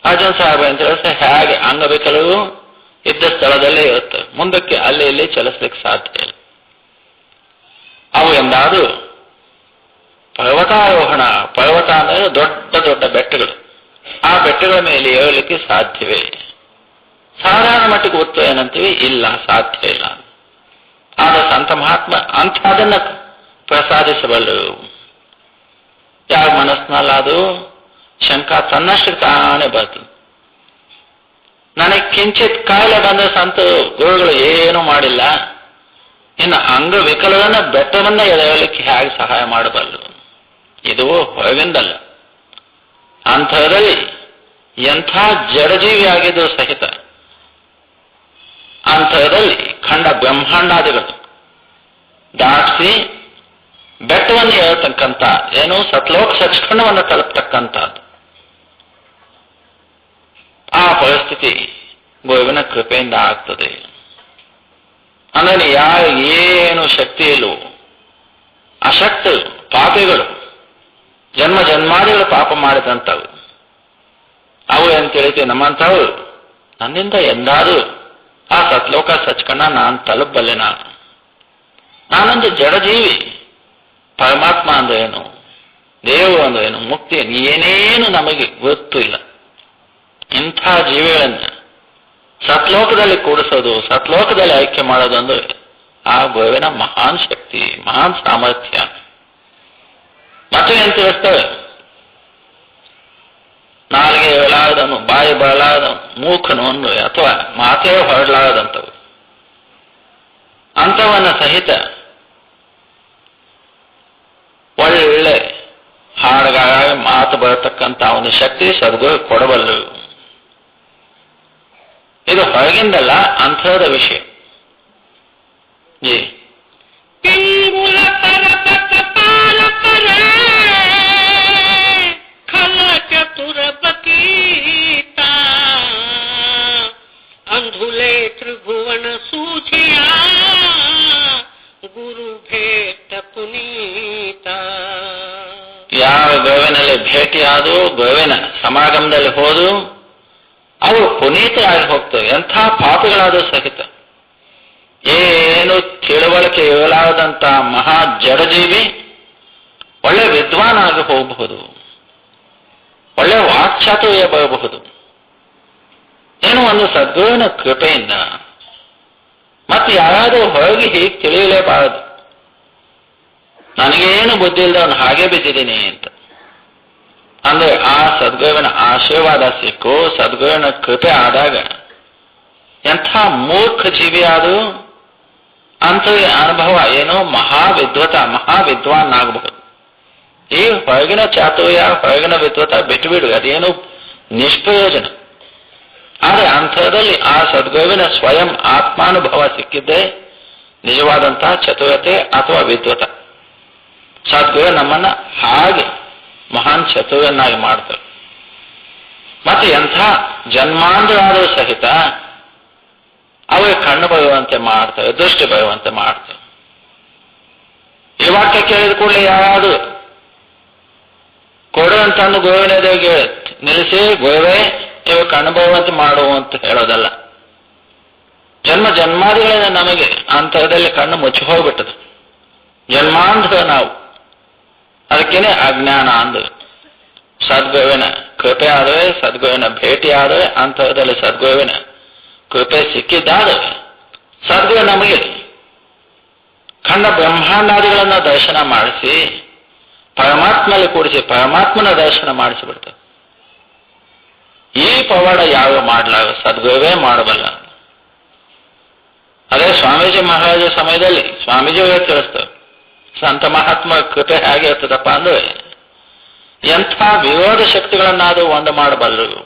ಅರ್ಜುನ್ ಸಾಹೇಬ್ ಅಂತ ಹೇಳಿದ್ರೆ ಹೇಗೆ ಅಂಗವಿಕಲರು ಇದ್ದ ಸ್ಥಳದಲ್ಲೇ ಇರುತ್ತೆ, ಮುಂದಕ್ಕೆ ಅಲ್ಲಿ ಇಲ್ಲಿ ಚಲಿಸ್ಲಿಕ್ಕೆ ಸಾಧ್ಯ ಇಲ್ಲ. ಅವು ಎಂದಾದರೂ ಪರ್ವತಾರೋಹಣ, ಪರ್ವತ ಅಂದರೆ ದೊಡ್ಡ ದೊಡ್ಡ ಬೆಟ್ಟಗಳು, ಆ ಬೆಟ್ಟಗಳ ಮೇಲೆ ಏಳಲಿಕ್ಕೆ ಸಾಧ್ಯವೇ? ಸಾಧಾರಣ ಮಟ್ಟಿಗೆ ಗೊತ್ತು ಏನಂತೀವಿ, ಇಲ್ಲ, ಸಾಧ್ಯ ಇಲ್ಲ. ಆದ ಸಂತ ಮಹಾತ್ಮ ಅಂಥದನ್ನ ಪ್ರಸಾದಿಸಬಲ್ಲರು. ಯಾವ ಮನಸ್ಸಿನಲ್ಲ ಅದು ಶಂಕ ತನ್ನಷ್ಟು ತಾನೇ ಬರ್ತದೆ. ನನಗೆ ಕಿಂಚಿತ್ ಕಾಯಿಲೆ ಬಂದ ಸಂತ ಗುರುಗಳು ಏನೂ ಮಾಡಿಲ್ಲ, ಇನ್ನು ಅಂಗವಿಕಲರನ್ನ ಬೆಟ್ಟವನ್ನ ಎಳೆಯಲಿಕ್ಕೆ ಹೇಗೆ ಸಹಾಯ ಮಾಡಬಲ್ಲರು? ಇದು ಹೊರಗಿಂದಲ್ಲ. ಅಂಥದ್ರಲ್ಲಿ ಎಂಥ ಜಡಜೀವಿ ಆಗಿದ್ದು ಸಹಿತ ಅಂಥದ್ರಲ್ಲಿ ಖಂಡ ಬ್ರಹ್ಮಾಂಡಾದಿಗಳು ದಾಟಿಸಿ ಬೆಟ್ಟವನ್ನು ಹೇಳ್ತಕ್ಕಂಥ ಏನು ಸತ್ಲೋಕ ಸಚ್ಖಂಡವನ್ನು ತಲುಪತಕ್ಕಂಥದ್ದು ಆ ಪರಿಸ್ಥಿತಿ ಗೋವಿನ ಕೃಪೆಯಿಂದ ಆಗ್ತದೆ. ಅಂದರೆ ಯಾರು ಏನು ಶಕ್ತಿ ಇಲ್ಲವೋ ಅಶಕ್ತರು, ಪಾಪಿಗಳು, ಜನ್ಮ ಜನ್ಮಾದಿಗಳು ಪಾಪ ಮಾಡಿದಂಥವು ಅವು ಅಂತ ಹೇಳಿದ್ರೆ ನಮ್ಮಂಥವು ನನ್ನಿಂದ ಎಂದಾದರೂ ಆ ಸತ್ಲೋಕ ಸಚ್ಖಂಡ ನಾನು ತಲುಪಬಲ್ಲೆ. ನಾನೊಂದು ಜಡಜೀವಿ, ಪರಮಾತ್ಮ ಅಂದ್ರೆ ಏನು, ದೇವರು ಅಂದ್ರೆ ಏನು, ಮುಕ್ತಿ ಏನೇನು ನಮಗೆ ಗೊತ್ತು ಇಲ್ಲ. ಇಂಥ ಜೀವಿಗಳನ್ನು ಸತ್ಲೋಕದಲ್ಲಿ ಕೂಡಿಸೋದು, ಸತ್ಲೋಕದಲ್ಲಿ ಐಕ್ಯ ಮಾಡೋದು ಅಂದ್ರೆ ಆ ಗೋವಿನ ಮಹಾನ್ ಶಕ್ತಿ, ಮಹಾನ್ ಸಾಮರ್ಥ್ಯ. ಮತ್ತೆ ಏನ್ ತಿಳಿಸ್ತವೆ, ನಾಲಿಗೆ ಹೇಳಲಾಗದನು, ಬಾಯಿ ಬರಲಾಗದನು, ಮೂಕನು ಒಂದು ಅಥವಾ ಮಾತೇ ಹೊರಡಲಾಗದಂಥವು ಅಂಥವನ್ನ ಸಹಿತ ಒಳ್ಳೆ ಹಾಡುಗಾರ ಮಾತು ಬರತಕ್ಕಂಥ ಒಂದು ಶಕ್ತಿ ಸದ್ಗುರು ಕೊಡಬಲ್ಲರು. ಇದು ಹೊರಗಿಂದಲ್ಲ, ಅಂಥದ ವಿಷಯ. ಜಿ ಪಿಂಗುಳ ಪರಪತ ಪಾಲಕರ ಖಲ ಚತುರ ಬಕೀತ ಅಂಧುಲೆ ತ್ರಿಭುವನ ಸೂಚಿಯ ಗುರು ಭೇಟ ಪುನೀತ. ಯಾವ ಗೋವಿನಲ್ಲಿ ಭೇಟಿಯಾದು, ಗೋವಿನ ಸಮಾಗಮದಲ್ಲಿ ಹೋದು ಅವು ಪುನೀತರಾಗಿ ಹೋಗ್ತವೆ. ಎಂಥ ಪಾಪಿಗಳಾದರೂ ಸಹಿತ ಏನು ತಿಳುವಳಿಕೆ ಇರಲಾರದಂಥ ಮಹಾ ಜಡಜೀವಿ ಒಳ್ಳೆ ವಿದ್ವಾನ್ ಆಗಿ ಹೋಗಬಹುದು, ಒಳ್ಳೆ ವಾಕ್ಚಾತುರ್ಯ ಬರಬಹುದು. ಏನು ಒಂದು ಸದ್ಗುರುವಿನ ಕೃಪೆಯಿಂದ. ಮತ್ತೆ ಯಾರಾದರೂ ಹೊರಗೆ ಹೀಗೆ ತಿಳಿಯಲೇಬಾರದು, ನನಗೇನು ಬುದ್ಧಿ ಇಲ್ಲದವನು ಹಾಗೆ ಬಿದ್ದಿದ್ದೀನಿ ಅಂತ. ಅಂದ್ರೆ ಆ ಸದ್ಗುರುವಿನ ಆಶೀರ್ವಾದ ಸಿಕ್ಕು, ಸದ್ಗುರುವಿನ ಕೃಪೆ ಆದಾಗ ಎಂಥ ಮೂರ್ಖ ಜೀವಿಯಾದರೂ ಅಂತ ಅನುಭವ ಏನೋ ಮಹಾವಿದ್ವತ, ಮಹಾವಿದ್ವಾನ್ ಆಗಬಹುದು. ಈ ಹೊರಗಿನ ಚಾತುರ್ಯ, ಹೊರಗಿನ ವಿದ್ವತ ಬಿಟ್ಟುಬಿಡು, ಅದೇನು ನಿಷ್ಪ್ರಯೋಜನ. ಆದರೆ ಅಂಥದ್ರಲ್ಲಿ ಆ ಸದ್ಗುರುವಿನ ಸ್ವಯಂ ಆತ್ಮಾನುಭವ ಸಿಕ್ಕಿದ್ದೇ ನಿಜವಾದಂತಹ ಚತುರತೆ ಅಥವಾ ವಿದ್ವತ. ಸದ್ಗುರು ನಮ್ಮನ್ನ ಹಾಗೆ ಮಹಾನ್ ಚತುರನ್ನಾಗಿ ಮಾಡ್ತಾರೆ. ಮತ್ತೆ ಎಂಥ ಜನ್ಮಾಂತರಾದರೂ ಸಹಿತ ಅವೇ ಕಣ್ಣು ಬರುವಂತೆ ಮಾಡ್ತವೆ, ದೃಷ್ಟಿ ಬರುವಂತೆ ಮಾಡ್ತವೆ. ಈ ವಾಕ್ಯ ಕೇಳಿದ ಕೂಡಲೇ ಯಾರಾದರೂ ಕೊಡುವಂತಂದು ಗೋವಿನದೇವಿಗೆ ನಿಲ್ಲಿಸಿ, ಗೋವೇ ಇವು ಕಣ್ಣು ಬರುವಂತೆ ಮಾಡುವ ಅಂತ ಹೇಳೋದಲ್ಲ. ಜನ್ಮ ಜನ್ಮಾದಿಗಳಿಂದ ನಮಗೆ ಅಂತರದಲ್ಲಿ ಕಣ್ಣು ಮುಚ್ಚಿ ಹೋಗ್ಬಿಟ್ಟದು. ಜನ್ಮಾಂತರ ನಾವು, ಅದಕ್ಕೇನೆ ಅಜ್ಞಾನ ಅಂದರು. ಸದ್ಗುರುವಿನ ಕೃಪೆ ಆದರೆ, ಸದ್ಗುರುವಿನ ಭೇಟಿ ಆದರೆ, ಅಂತರದಲ್ಲಿ ಸದ್ಗುರುವಿನ ಕೃಪೆ ಸಿಕ್ಕಿದ್ದಾದರೆ ಸದ್ಗುರು ನಮಗೆ ಖಂಡ ಬ್ರಹ್ಮಾಂಡಾದಿಗಳನ್ನ ದರ್ಶನ ಮಾಡಿಸಿ ಪರಮಾತ್ಮಲ್ಲಿ ಕೂಡಿಸಿ ಪರಮಾತ್ಮನ ದರ್ಶನ ಮಾಡಿಸಿಬಿಡ್ತಾರೆ. ಈ ಪವಾಡ ಯಾವ ಮಾಡಲಾಗ, ಸದ್ಗುರುವೇ ಮಾಡಬಲ್ಲ. ಅದೇ ಸ್ವಾಮೀಜಿ ಮಹಾರಾಜ ಸಮಯದಲ್ಲಿ ಸ್ವಾಮೀಜಿಯವರೇ ತಿಳಿಸ್ತವೆ, ಸಂತ ಮಹಾತ್ಮ ಕೃಪೆ ಹೇಗೆ ಇರ್ತದಪ್ಪ ಅಂದ್ರೆ ಎಂಥ ವಿರೋಧ ಶಕ್ತಿಗಳನ್ನಾದರೂ ಒಂದು ಮಾಡಬಲ್ಲರು.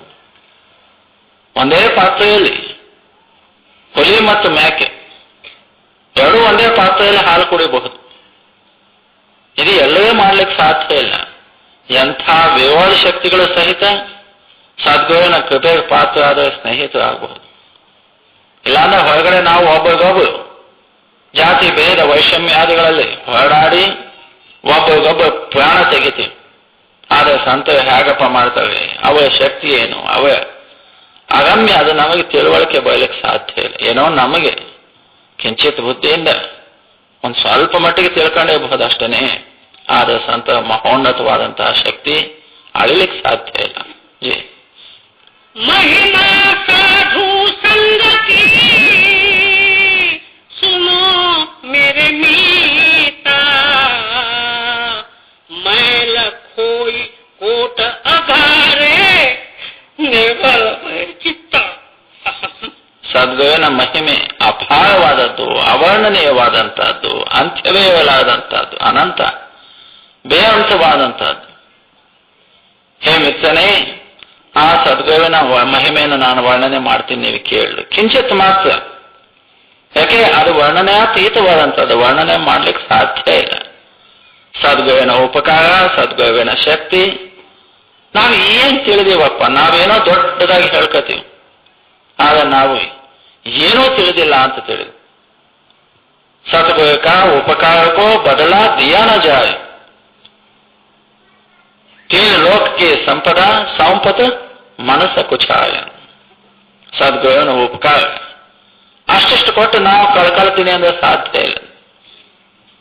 ಒಂದೇ ಪಾತ್ರೆಯಲ್ಲಿ ಹುಲಿ ಮತ್ತು ಮೇಕೆ ಎರಡೂ ಒಂದೇ ಪಾತ್ರೆಯಲ್ಲಿ ಹಾಲು ಕುಡಿಯಬಹುದು. ಇದು ಎಲ್ಲವೇ ಮಾಡ್ಲಿಕ್ಕೆ ಸಾಧ್ಯ ಇಲ್ಲ. ಎಂಥ ವಿರೋಧ ಶಕ್ತಿಗಳು ಸಹಿತ ಸದ್ಗುರುವಿನ ಕೃಪೆಗೆ ಪಾತ್ರ ಆದರೆ ಸ್ನೇಹಿತರಾಗಬಹುದು. ಇಲ್ಲಾಂದ್ರೆ ಹೊರಗಡೆ ನಾವು ಒಬ್ಬರಿಗೊಬ್ಬರು ಜಾತಿ ಭೇದ ವೈಷಮ್ಯಾದಿಗಳಲ್ಲಿ ಹೊರಡಾಡಿ ಒಬ್ಬರಿಗೊಬ್ಬ ಪ್ರಾಣ ತೆಗಿತೀವಿ. ಆದರೆ ಸಂತ ಹೇಗಪ್ಪ ಮಾಡ್ತವೆ? ಅವಳ ಶಕ್ತಿ ಏನು? ಅವ ಅಗಮ್ಯ. ಅದು ನಮಗೆ ತಿಳುವಳಿಕೆ ಬಯಲಿಕ್ಕೆ ಸಾಧ್ಯ ಇಲ್ಲ. ಏನೋ ನಮಗೆ ಕಿಂಚಿತ್ ಬುದ್ಧಿಯಿಂದ ಒಂದು ಸ್ವಲ್ಪ ಮಟ್ಟಿಗೆ ತಿಳ್ಕೊಂಡಿರಬಹುದು ಅಷ್ಟೇ. ಆದರೆ ಸಂತ ಮಹೋನ್ನತವಾದಂತಹ ಶಕ್ತಿ ಅಳಿಲಿಕ್ಕೆ ಸಾಧ್ಯ ಇಲ್ಲ. ಜಿ महिमा साधु संग की सुनो मेरे मीता, मैं लखोई कोट अघारे नेवल चित्ತ. ಸದ್ಗುರುವಿನ ಮಹಿಮೆ ಅಪಾರವಾದದ್ದು, ಅವರ್ಣನೀಯವಾದಂತಹದ್ದು, ಅಂತ್ಯವೇ ಇಲ್ಲದಂತಹದ್ದು, ಅನಂತ ಬೇಅಂತವಾದಂತಹದ್ದು. ಹೇ ಮಿತ್ರನೇ, ಆ ಸದ್ಗುರುವಿನ ಮಹಿಮೆಯನ್ನು ನಾನು ವರ್ಣನೆ ಮಾಡ್ತೀನಿ, ನೀವು ಕೇಳಿ. ಕಿಂಚಿತ್ ಮಾತ್ರ. ಯಾಕೆ? ಅದು ವರ್ಣನೆಯಾತೀತವಾದಂಥದ್ದು, ವರ್ಣನೆ ಮಾಡ್ಲಿಕ್ಕೆ ಸಾಧ್ಯ ಇಲ್ಲ. ಸದ್ಗುರುವಿನ ಉಪಕಾರ, ಸದ್ಗುರುವಿನ ಶಕ್ತಿ ನಾವು ಏನ್ ತಿಳಿದೀವಪ್ಪ? ನಾವೇನೋ ದೊಡ್ಡದಾಗಿ ಹೇಳ್ಕೊತೀವಿ, ಆದ್ರೆ ನಾವು ಏನೂ ತಿಳಿದಿಲ್ಲ ಅಂತ ತಿಳಿದು. सतगुरु का उपकार को बदला दिया न जाए, तीन लोक की संपदा संपत मनस कुछाय. ಸದ್ಗುರುವಿನ ಉಪಕಾರ ಅಷ್ಟಿಷ್ಟು ಕೊಟ್ಟು ನಾವು ಕಳ್ಕೊಳ್ತೀನಿ ಅಂದ್ರೆ ಸಾಧ್ಯ ಇಲ್ಲ.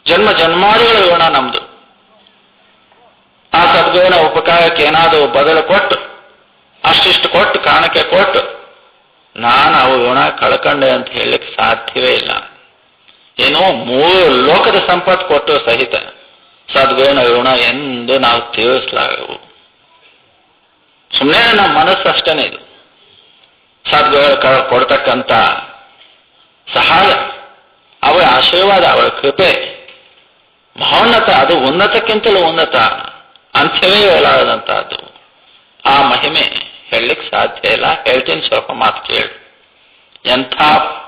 ಜನ್ಮ ಜನ್ಮಾದಿಗಳ ಋಣ ನಮ್ದು. ಆ ಸದ್ಗುರುವಿನ ಉಪಕಾರಕ್ಕೆ ಏನಾದರೂ ಬದಲು ಕೊಟ್ಟು, ಅಷ್ಟಿಷ್ಟು ಕೊಟ್ಟು, ಕಾಣಿಕೆ ಕೊಟ್ಟು ನಾನು ಅವು ಋಣ ಕಳ್ಕೊಂಡೆ ಅಂತ ಹೇಳಲಿಕ್ಕೆ ಸಾಧ್ಯವೇ ಇಲ್ಲ. ಏನೋ 3 ಲೋಕದ ಸಂಪತ್ತು ಕೊಟ್ಟು ಸಹಿತ ಸದ್ಗುರುವಿನ ಋಣ ಎಂದು ನಾವು ತೀರಿಸಲಾಗವು. ಸುಮ್ಮನೆ ನಮ್ಮ ಮನಸ್ಸು ಅಷ್ಟೇನೆ. ಇದು ಸದ್ಗುರು ಕೊಡ್ತಕ್ಕಂಥ ಸಹಾಯ, ಅವರ ಆಶೀರ್ವಾದ, ಅವರ ಕೃಪೆ ಮಹೋನ್ನತ. ಅದು ಉನ್ನತಕ್ಕಿಂತಲೂ ಉನ್ನತ, ಅಂತ್ಯವೇ ಇರಲಾರದಂತಹದ್ದು. ಆ ಮಹಿಮೆ ಹೇಳಲಿಕ್ಕೆ ಸಾಧ್ಯ ಇಲ್ಲ. ಹೇಳ್ತೀನಿ, ಸ್ವಲ್ಪ ಮಾತು ಕೇಳಿ. ಎಂಥ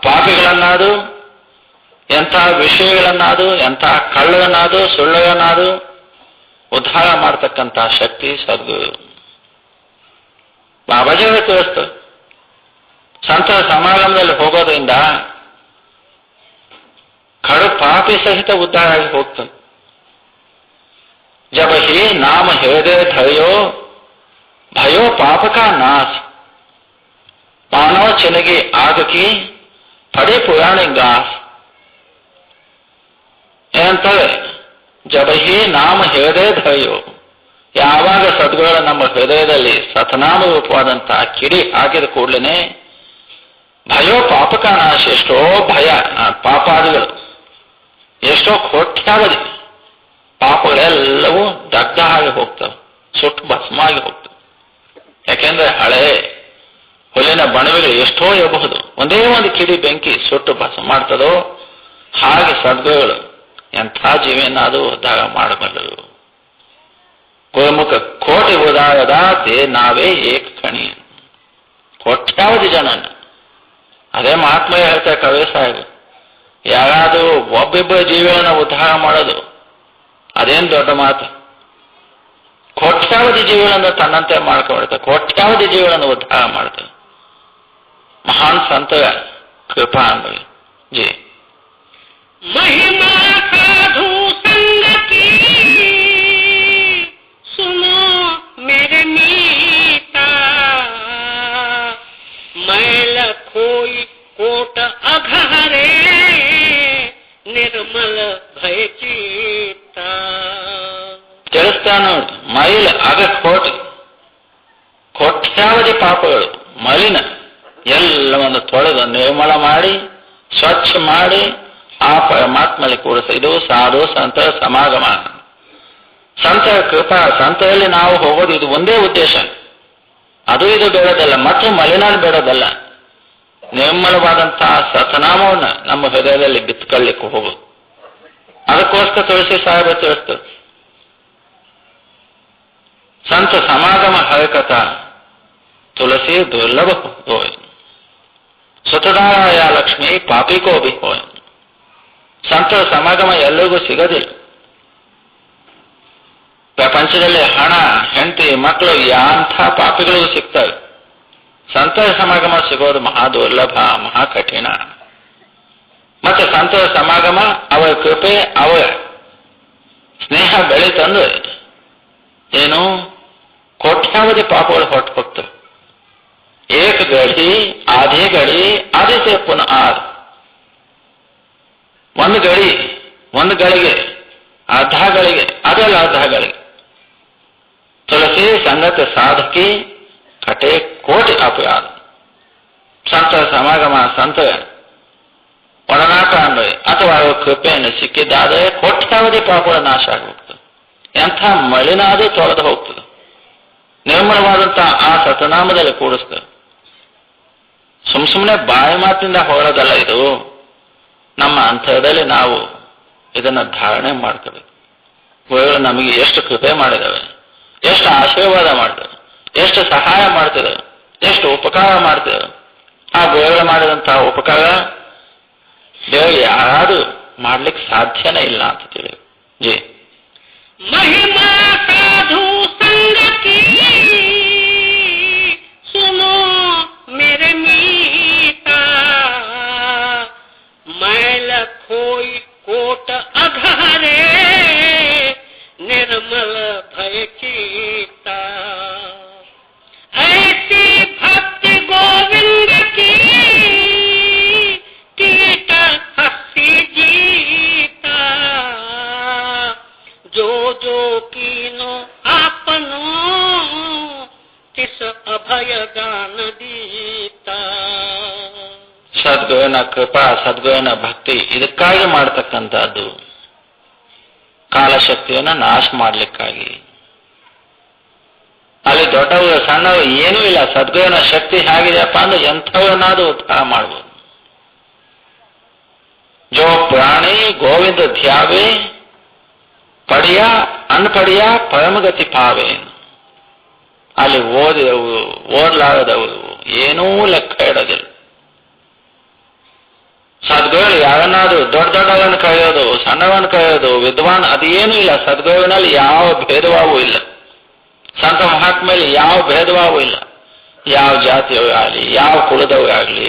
ಪಾಪಿಗಳನ್ನಾದರೂ, ಎಂಥ ವಿಷಯಗಳನ್ನಾದರೂ, ಎಂಥ ಕಳ್ಳಗಳನ್ನಾದರೂ, ಸುಳ್ಳಗಳನ್ನಾದರೂ ಉದ್ಧಾರ ಮಾಡತಕ್ಕಂಥ ಶಕ್ತಿ ಸದ್ಗುರು. ಬಾಬಾಜಿಯವರೇ ತೋರಿಸ್ತು. ಸಂತರ ಸಮಾಗಮದಲ್ಲಿ ಹೋಗೋದ್ರಿಂದ ಕಡು ಪಾಪಿ ಸಹಿತ ಉದ್ಧಾರ ಆಗಿ ಹೋಗ್ತಾನೆ. जब ही नाम हृदय धर्यो भयो पाप का नाश, मानव चिनगी आग की पड़े पुराणी गास. ಏನಂತಾರೆ? ಜಬ ಹಿ ನಾಮ ಹೃದಯ ಧರ್ಯೋ, ಯಾವಾಗ ಸದ್ಗುರು ನಮ್ಮ ಹೃದಯದಲ್ಲಿ ಸತನಾಮ ರೂಪವಾದಂತಹ ಕಿಡಿ ಹಾಕಿದ ಕೂಡಲೇ ಭಯೋ ಪಾಪಕ ನಾಶ. ಎಷ್ಟೋ ಭಯ, ಪಾಪಾದಿಗಳು, ಎಷ್ಟೋ ಕೋಟ್ಯಾವಧಿ ಪಾಪಗಳೆಲ್ಲವೂ ದಗ್ಧ ಆಗಿ ಹೋಗ್ತವೆ, ಸುಟ್ಟು ಭಸ್ಮಾಗಿ ಹೋಗ್ತವೆ. ಯಾಕೆಂದ್ರೆ ಹಳೆ ಹುಲ್ಲಿನ ಬಣವೆಗಳು ಎಷ್ಟೋ ಇರಬಹುದು, ಒಂದೇ ಒಂದು ಕಿಡಿ ಬೆಂಕಿ ಸುಟ್ಟು ಭಸ್ಮ ಮಾಡ್ತದೋ ಹಾಗೆ ಸದ್ಗುರುಗಳು ಎಂಥ ಜೀವಿಯನ್ನಾದರೂ ಉದ್ಧಾರ ಮಾಡಬಲ್ಲರು. ಗುರುಮುಖ ಕೋಟಿ ಉದಾರದ ದೇ ನಾವೇ ಏಕ ಕಣಿ. ಕೋಟ್ಯಾವಧಿ ಜನ. ಅದೇ ಮಹಾತ್ಮ ಹೇಳ್ತಾರೆ ಕವಿ ಸಾಹೇಬ್, ಯಾರಾದರೂ ಒಬ್ಬಿಬ್ಬ ಜೀವಿಗಳನ್ನ ಉದ್ಧಾರ ಮಾಡೋದು ಅದೇನು ದೊಡ್ಡ ಮಾತು. ಕೋಟ್ಯಾವಧಿ ಜೀವಿಗಳನ್ನು ತನ್ನಂತೆ ಮಾಡ್ಕೊಬಿಡ್ತಾರೆ, ಕೋಟ್ಯಾವಧಿ ಜೀವಿಗಳನ್ನು ಉದ್ಧಾರ ಮಾಡ್ತಾರೆ. ಮಹಾನ್ ಸಂತರ ಕೃಪಾ ಅನ್ಭವಿ. ಜಿ महिमा साधु संग की सुनो मेरे मीता, मैं लखोई कोट अघारे निर्मल भय चित्ता. ತಿಳಿಸ್ತಾ ನೋಡಿ, ಮೈಲ್ ಅಗ ಕೋಟ್ಯಾವಧಿ ಪಾಪಗಳು ಮಲಿನ ಎಲ್ಲವನ್ನು ತೊಳೆದು ನಿರ್ಮಲ ಮಾಡಿ ಸ್ವಚ್ಛ ಮಾಡಿ ಆ ಪರಮಾತ್ಮಲ್ಲಿ ಕೂಡಿಸ. ಇದು ಸಾಧು ಸಂತರ ಸಮಾಗಮ, ಸಂತರ ಕೃಪಾ. ಸಂತರಲ್ಲಿ ನಾವು ಹೋಗೋದು ಇದು ಒಂದೇ ಉದ್ದೇಶ. ಅದು ಇದು ಬೇಡದಲ್ಲ, ಮತ್ತು ಮಲಿನ ಬೇಡದಲ್ಲ. ನಿರ್ಮಲವಾದಂತಹ ಸತನಾಮವನ್ನು ನಮ್ಮ ಹೃದಯದಲ್ಲಿ ಬಿತ್ತುಕೊಳ್ಳಿಕ್ಕೆ ಹೋಗೋದು. ಅದಕ್ಕೋಸ್ಕರ ತುಳಸಿ ಸಾಹೇಬ ತಿಳಿಸ್ತು, ಸಂತ ಸಮಾಗಮ ಹರಕಥ ತುಳಸಿ ದುರ್ಲಭ ಹೋಯ್, ಸುತದಾಯ ಲಕ್ಷ್ಮಿ ಪಾಪಿಕೋ ಬಿ ಹೋಯ್. ಸಂತರ ಸಮಾಗಮ ಎಲ್ಲರಿಗೂ ಸಿಗೋದಿಲ್ಲ. ಪ್ರಪಂಚದಲ್ಲಿ ಹಣ, ಹೆಂಡತಿ, ಮಕ್ಕಳು ಯಾಂಥ ಪಾಪಿಗಳಿಗೂ ಸಿಗ್ತವೆ. ಸಂತರ ಸಮಾಗಮ ಸಿಗೋದು ಮಹಾ ದುರ್ಲಭ, ಮಹಾ ಕಠಿಣ. ಮತ್ತೆ ಸಂತರ ಸಮಾಗಮ, ಅವರ ಕೃಪೆ, ಅವರ ಸ್ನೇಹ ಬೆಳೀತಂದ್ರೆ ಏನು ಕೋಟ್ಯಾವಧಿ ಪಾಪಗಳು ಹೊರಟು ಹೋಗ್ತವೆ. ಏಕ ಗಡಿ ಆಧೇ ಗಡಿ ಆದಿತ್ಯ ಪುನಃ ಆದ ಒಂದು ಗಡಿ, ಒಂದು ಗಳಿಗೆ, ಅರ್ಧ ಗಳಿಗೆ, ಅದೆಲ್ಲ ಅರ್ಧ ಗಳಿಗೆ. ತುಳಸಿ ಸಂಗತ ಸಾಧಕಿ ಕಟೆ ಕೋಟಿ ಅಪರಾಧ. ಸಂತರ ಸಮಾಗಮ, ಸಂತರ ಒಡನಾಟ ಅಂದ್ರೆ ಅಥವಾ ಅವರ ಕೃಪೆಯನ್ನು ಸಿಕ್ಕಿದ್ದಾದರೆ ಕೋಟ್ಯಾವಧಿ ಪಾಪಗಳ ನಾಶ ಆಗಿ ಹೋಗ್ತದೆ. ಎಂಥ ಮಳಿನಾದರೂ ತೊಳೆದು ಹೋಗ್ತದೆ. ನಿರ್ಮಲವಾದಂತಹ ಆ ಸತನಾಮದಲ್ಲಿ ಕೂಡಿಸ್ತದೆ. ಸುಮ್ಮನೆ ಬಾಯಿ ಮಾತಿನಿಂದ ಹೊರಡೋದಲ್ಲ ಇದು. ನಮ್ಮ ಅಂತರದಲ್ಲಿ ನಾವು ಇದನ್ನ ಧಾರಣೆ ಮಾಡ್ಕೋಬೇಕು. ಗುರುಗಳು ನಮಗೆ ಎಷ್ಟು ಕೃಪೆ ಮಾಡಿದಾವೆ, ಎಷ್ಟು ಆಶೀರ್ವಾದ ಮಾಡ್ತೇವೆ, ಎಷ್ಟು ಸಹಾಯ ಮಾಡ್ತೇವೆ, ಎಷ್ಟು ಉಪಕಾರ ಮಾಡ್ತೇವೆ. ಆ ಗುರುಗಳು ಮಾಡಿದಂತಹ ಉಪಕಾರ ದೇವರು ಯಾರು ಮಾಡ್ಲಿಕ್ಕೆ ಸಾಧ್ಯನೇ ಇಲ್ಲ ಅಂತ ತಿಳಿಯಬೇಕು. ಜಿ महिमा साधु संग की सुनो मेरे मीता, मैल खोई कोट अघरे निर्मल भय चीता। ऐसी भक्ति गोविंद की कीट हस्ती जीता, जो जो कीनो आपनो तिस अभय दान दीता. ಸದ್ಗುರುವಿನ ಕೃಪಾ, ಸದ್ಗುರುವಿನ ಭಕ್ತಿ ಇದಕ್ಕಾಗಿ ಮಾಡತಕ್ಕಂಥದ್ದು. ಕಾಲಶಕ್ತಿಯನ್ನು ನಾಶ ಮಾಡಲಿಕ್ಕಾಗಿ. ಅಲ್ಲಿ ದೊಡ್ಡವರು ಸಣ್ಣವರು ಏನೂ ಇಲ್ಲ. ಸದ್ಗುರುವಿನ ಶಕ್ತಿ ಹೇಗಿದೆಯಪ್ಪ ಅಂದ್ರೆ ಎಂಥವನ್ನಾದ್ರೂ ಉದ್ಧಾರ ಮಾಡ್ಬೋದು. ಜೋ ಪ್ರಾಣಿ ಗೋವಿಂದ ಧ್ಯಾವೇ ಪಡಿಯ ಅನ್ಪಡಿಯ ಪರಮಗತಿ ಪಾವೆ. ಅಲ್ಲಿ ಓದಿದವರು, ಓದಲಾಗದವರು ಏನೂ ಲೆಕ್ಕ ಇಡೋದಿಲ್ಲ. ಸದ್ಗುರು ಯಾರನ್ನಾದ್ರೂ ದೊಡ್ಡವನ್ನ ಕರೆಯೋದು, ಸಣ್ಣವನ್ನ ಕರೆಯೋದು, ವಿದ್ವಾನ್ ಅದೇನೂ ಇಲ್ಲ. ಸದ್ಗುರುವಿನಲ್ಲಿ ಯಾವ ಭೇದಭಾವವೂ ಇಲ್ಲ. ಸಂತ ಮಹಾತ್ಮೆಯಲ್ಲಿ ಯಾವ ಭೇದಭಾವವೂ ಇಲ್ಲ. ಯಾವ ಜಾತಿಯವರಾಗಲಿ, ಯಾವ ಕುಲದವರಾಗಲಿ,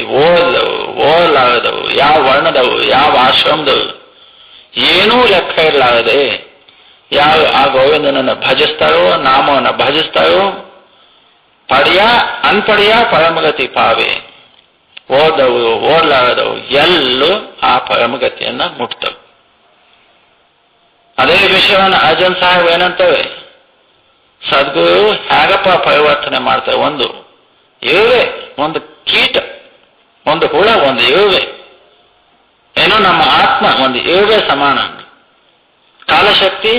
ಓದಲಾಗದವು, ಯಾವ ವರ್ಣದವು, ಯಾವ ಆಶ್ರಮದವು ಏನೂ ಲೆಕ್ಕ ಇರಲಾಗದೆ ಯಾವ ಆ ಗೋವಿಂದನನ್ನು ಭಜಿಸ್ತಾರೋ, ನಾಮವನ್ನು ಭಜಿಸ್ತಾರೋ, ಪಡಿಯ ಅನ್ಪಡಿಯ ಪರಮಗತಿ ಪಾವೆ. ಓದವು ಓದಲಾಗದವು ಎಲ್ಲೂ ಆ ಪರಮಗತಿಯನ್ನ ಮುಟ್ತವೆ. ಅದೇ ವಿಷಯವನ್ನು ಅರ್ಜುನ್ ಸಾಹೇಬ್ ಏನಂತವೆ, ಸದ್ಗುರು ಹೇಗಪ್ಪ ಪರಿವರ್ತನೆ ಮಾಡ್ತೇವೆ. ಒಂದು ಇರುವೆ, ಒಂದು ಕೀಟ, ಒಂದು ಹುಳ, ಒಂದು ಇರುವೆ. ಏನೋ ನಮ್ಮ ಆತ್ಮ ಒಂದು ಇರುವೆ ಸಮಾನ. ಕಾಲಶಕ್ತಿ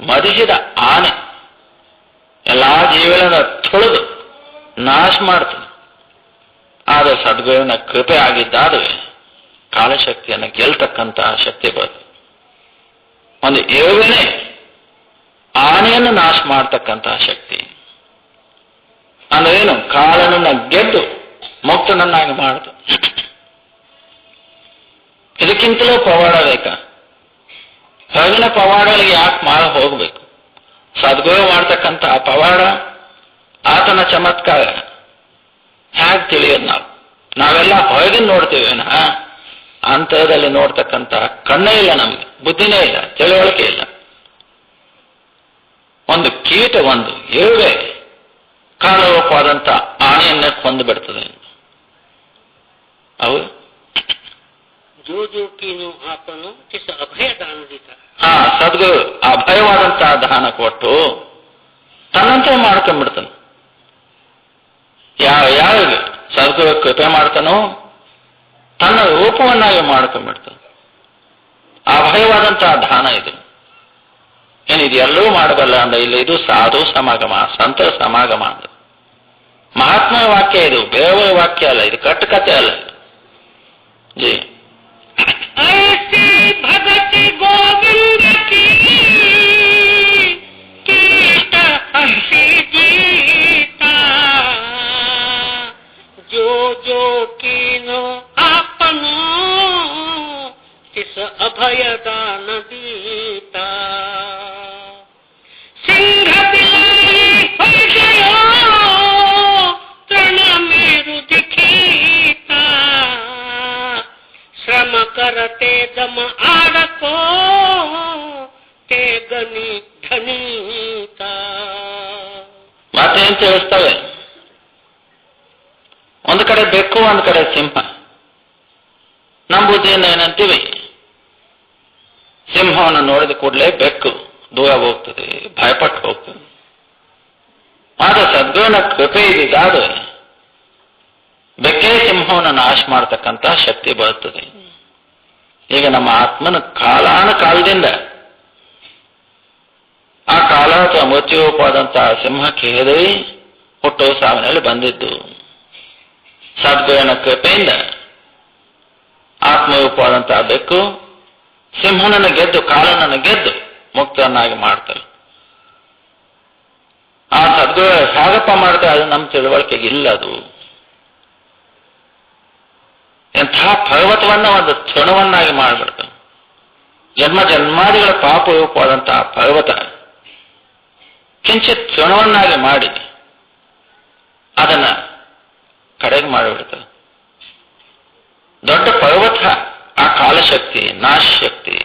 ಮದಿಸಿದ ಆನೆ ಎಲ್ಲಾ ಜೀವಿಗಳನ್ನ ತುಳಿದು ನಾಶ ಮಾಡ್ತದೆ. ಆದರೆ ಸದ್ಗುರುವಿನ ಕೃಪೆ ಆಗಿದ್ದಾದರೆ ಕಾಲಶಕ್ತಿಯನ್ನು ಗೆಲ್ತಕ್ಕಂತಹ ಶಕ್ತಿ ಬರ್ತದೆ. ಒಂದು ಇರುವೆನೇ ಆನೆಯನ್ನು ನಾಶ ಮಾಡ್ತಕ್ಕಂತಹ ಶಕ್ತಿ ಅಂದ್ರೆ ಏನು? ಕಾಲನನ್ನ ಗೆದ್ದು ಮುಕ್ತನನ್ನಾಗಿ ಮಾಡುತ್ತೆ. ಇದಕ್ಕಿಂತಲೂ ಪವಾಡ ಬೇಕಾ? ಹೊರಗಿನ ಪವಾಡಗಳಿಗೆ ಯಾಕೆ ಮಾಡ ಹೋಗ್ಬೇಕು? ಸದ್ಗುರು ಮಾಡ್ತಕ್ಕಂಥ ಪವಾಡ, ಆತನ ಚಮತ್ಕಾರ ಹೇಗೆ ತಿಳಿಯೋದು? ನಾವೆಲ್ಲ ಹೊರಗಿನ ನೋಡ್ತೀವಿ, ಅಂತರದಲ್ಲಿ ನೋಡ್ತಕ್ಕಂಥ ಕಣ್ಣೇ ಇಲ್ಲ ನಮಗೆ, ಬುದ್ಧಿನೇ ಇಲ್ಲ, ತಿಳುವಳಿಕೆ ಇಲ್ಲ. ಒಂದು ಕೀಟ, ಒಂದು ಇರುವೆ ಕಾಲರೂಪವಾದಂಥ ಆನೆಯನ್ನೇ ಕೊಂದು ಬಿಡ್ತದೆ. ಅವು जो जो कीनो आपनो तिस अभय दान दीता. ಸದ್ಗುರು ಅಭಯವಾದಂತಹ ದಾನ ಕೊಟ್ಟು ತನ್ನಂತೆ ಮಾಡ್ಕೊಂಡ್ಬಿಡ್ತಾನೆ. ಯಾರಿಗೆ ಸದ್ಗುರು ಕೃಪೆ ಮಾಡ್ತಾನೋ ತನ್ನ ರೂಪವನ್ನಾಗಿ ಮಾಡ್ಕೊಂಡ್ಬಿಡ್ತಾನೆ. ಅಭಯವಾದಂತಹ ದಾನ ಇದು. ಏನಿದು ಎಲ್ಲರೂ ಮಾಡಬಲ್ಲ ಅಂದ್ರೆ ಇಲ್ಲ, ಇದು ಸಾಧು ಸಮಾಗಮ, ಸಂತರ ಸಮಾಗಮ ಅಂದ್ರೆ ಮಹಾತ್ಮ ವಾಕ್ಯ ಇದು, ಬೇರೆ ವಾಕ್ಯ ಅಲ್ಲ, ಇದು ಕಟ್ಟುಕತೆ ಅಲ್ಲ. ಜಿ ऐसी भगति गोविंद की कीट हस्ती जीता, जो जो कीनो आपनो तिस अभय दान दीता. सिंह बिलाई हो गयो तृण मेरु दिखीता, श्रम करते दम आड़को ते गनी धनीता. ಮಾತೇನು ತಿಳಿಸ್ತವೆ? ಒಂದು ಕಡೆ ಬೆಕ್ಕು, ಒಂದು ಕಡೆ ಸಿಂಹ. ನಮ್ಮ ಬುದ್ಧಿಯಿಂದ ಏನಂತೀವಿ? ಸಿಂಹವನ್ನು ನೋಡಿದ ಕೂಡಲೇ ಬೆಕ್ಕು ದೂರ ಹೋಗ್ತದೆ, ಭಯಪಟ್ಟು ಹೋಗ್ತದೆ. ಆದ್ರೆ ಸದ್ಗುಣ ಕೃಪೆ ಇದಾದ್ರೆ ಬೆಕ್ಕೇ ಸಿಂಹವನ್ನು ನಾಶ ಮಾಡತಕ್ಕಂಥ ಶಕ್ತಿ ಬರುತ್ತದೆ. ಈಗ ನಮ್ಮ ಆತ್ಮನ ಕಾಲಾನುಕಾಲದಿಂದ ಆ ಕಾಲ ಅಥವಾ ಮೃತ್ಯುರೂಪವಾದಂತಹ ಸಿಂಹಕ್ಕೆ ಹೆದರಿ ಹುಟ್ಟೋ ಸಾವಿನಲ್ಲಿ ಬಂದಿದ್ದು. ಸದ್ಗುಣ ಕೃಪೆಯಿಂದ ಆತ್ಮರೂಪವಾದಂತಹ ಬೆಕ್ಕು ಸಿಂಹನನ್ನು ಗೆದ್ದು, ಕಾಲನನ್ನು ಗೆದ್ದು ಮುಕ್ತನಾಗಿ ಮಾಡ್ತಾರೆ. ಆ ಸದ್ಗುಣ ಹೇಗಪ್ಪ ಮಾಡ್ತಾರೆ ಅದು ನಮ್ಮ ತಿಳುವಳಿಕೆಗೆ ಇಲ್ಲ. ಅದು ಎಂಥ ಪರ್ವತವನ್ನ ಒಂದು ತೃಣವನ್ನಾಗಿ ಮಾಡಿಬಿಡ್ತಾರೆ. ಜನ್ಮ ಜನ್ಮಾದಿಗಳ ಪಾಪ ರೂಪವಾದಂತಹ ಪರ್ವತ ಕಿಂಚಿತ್ ತೃಣವನ್ನಾಗಿ ಮಾಡಿ ಅದನ್ನ ಕಡೆಗೆ ಮಾಡಿಬಿಡ್ತಾರೆ. ದೊಡ್ಡ ಪರ್ವತ ಆ ಕಾಲಶಕ್ತಿ, ನಾಶಶಕ್ತಿ,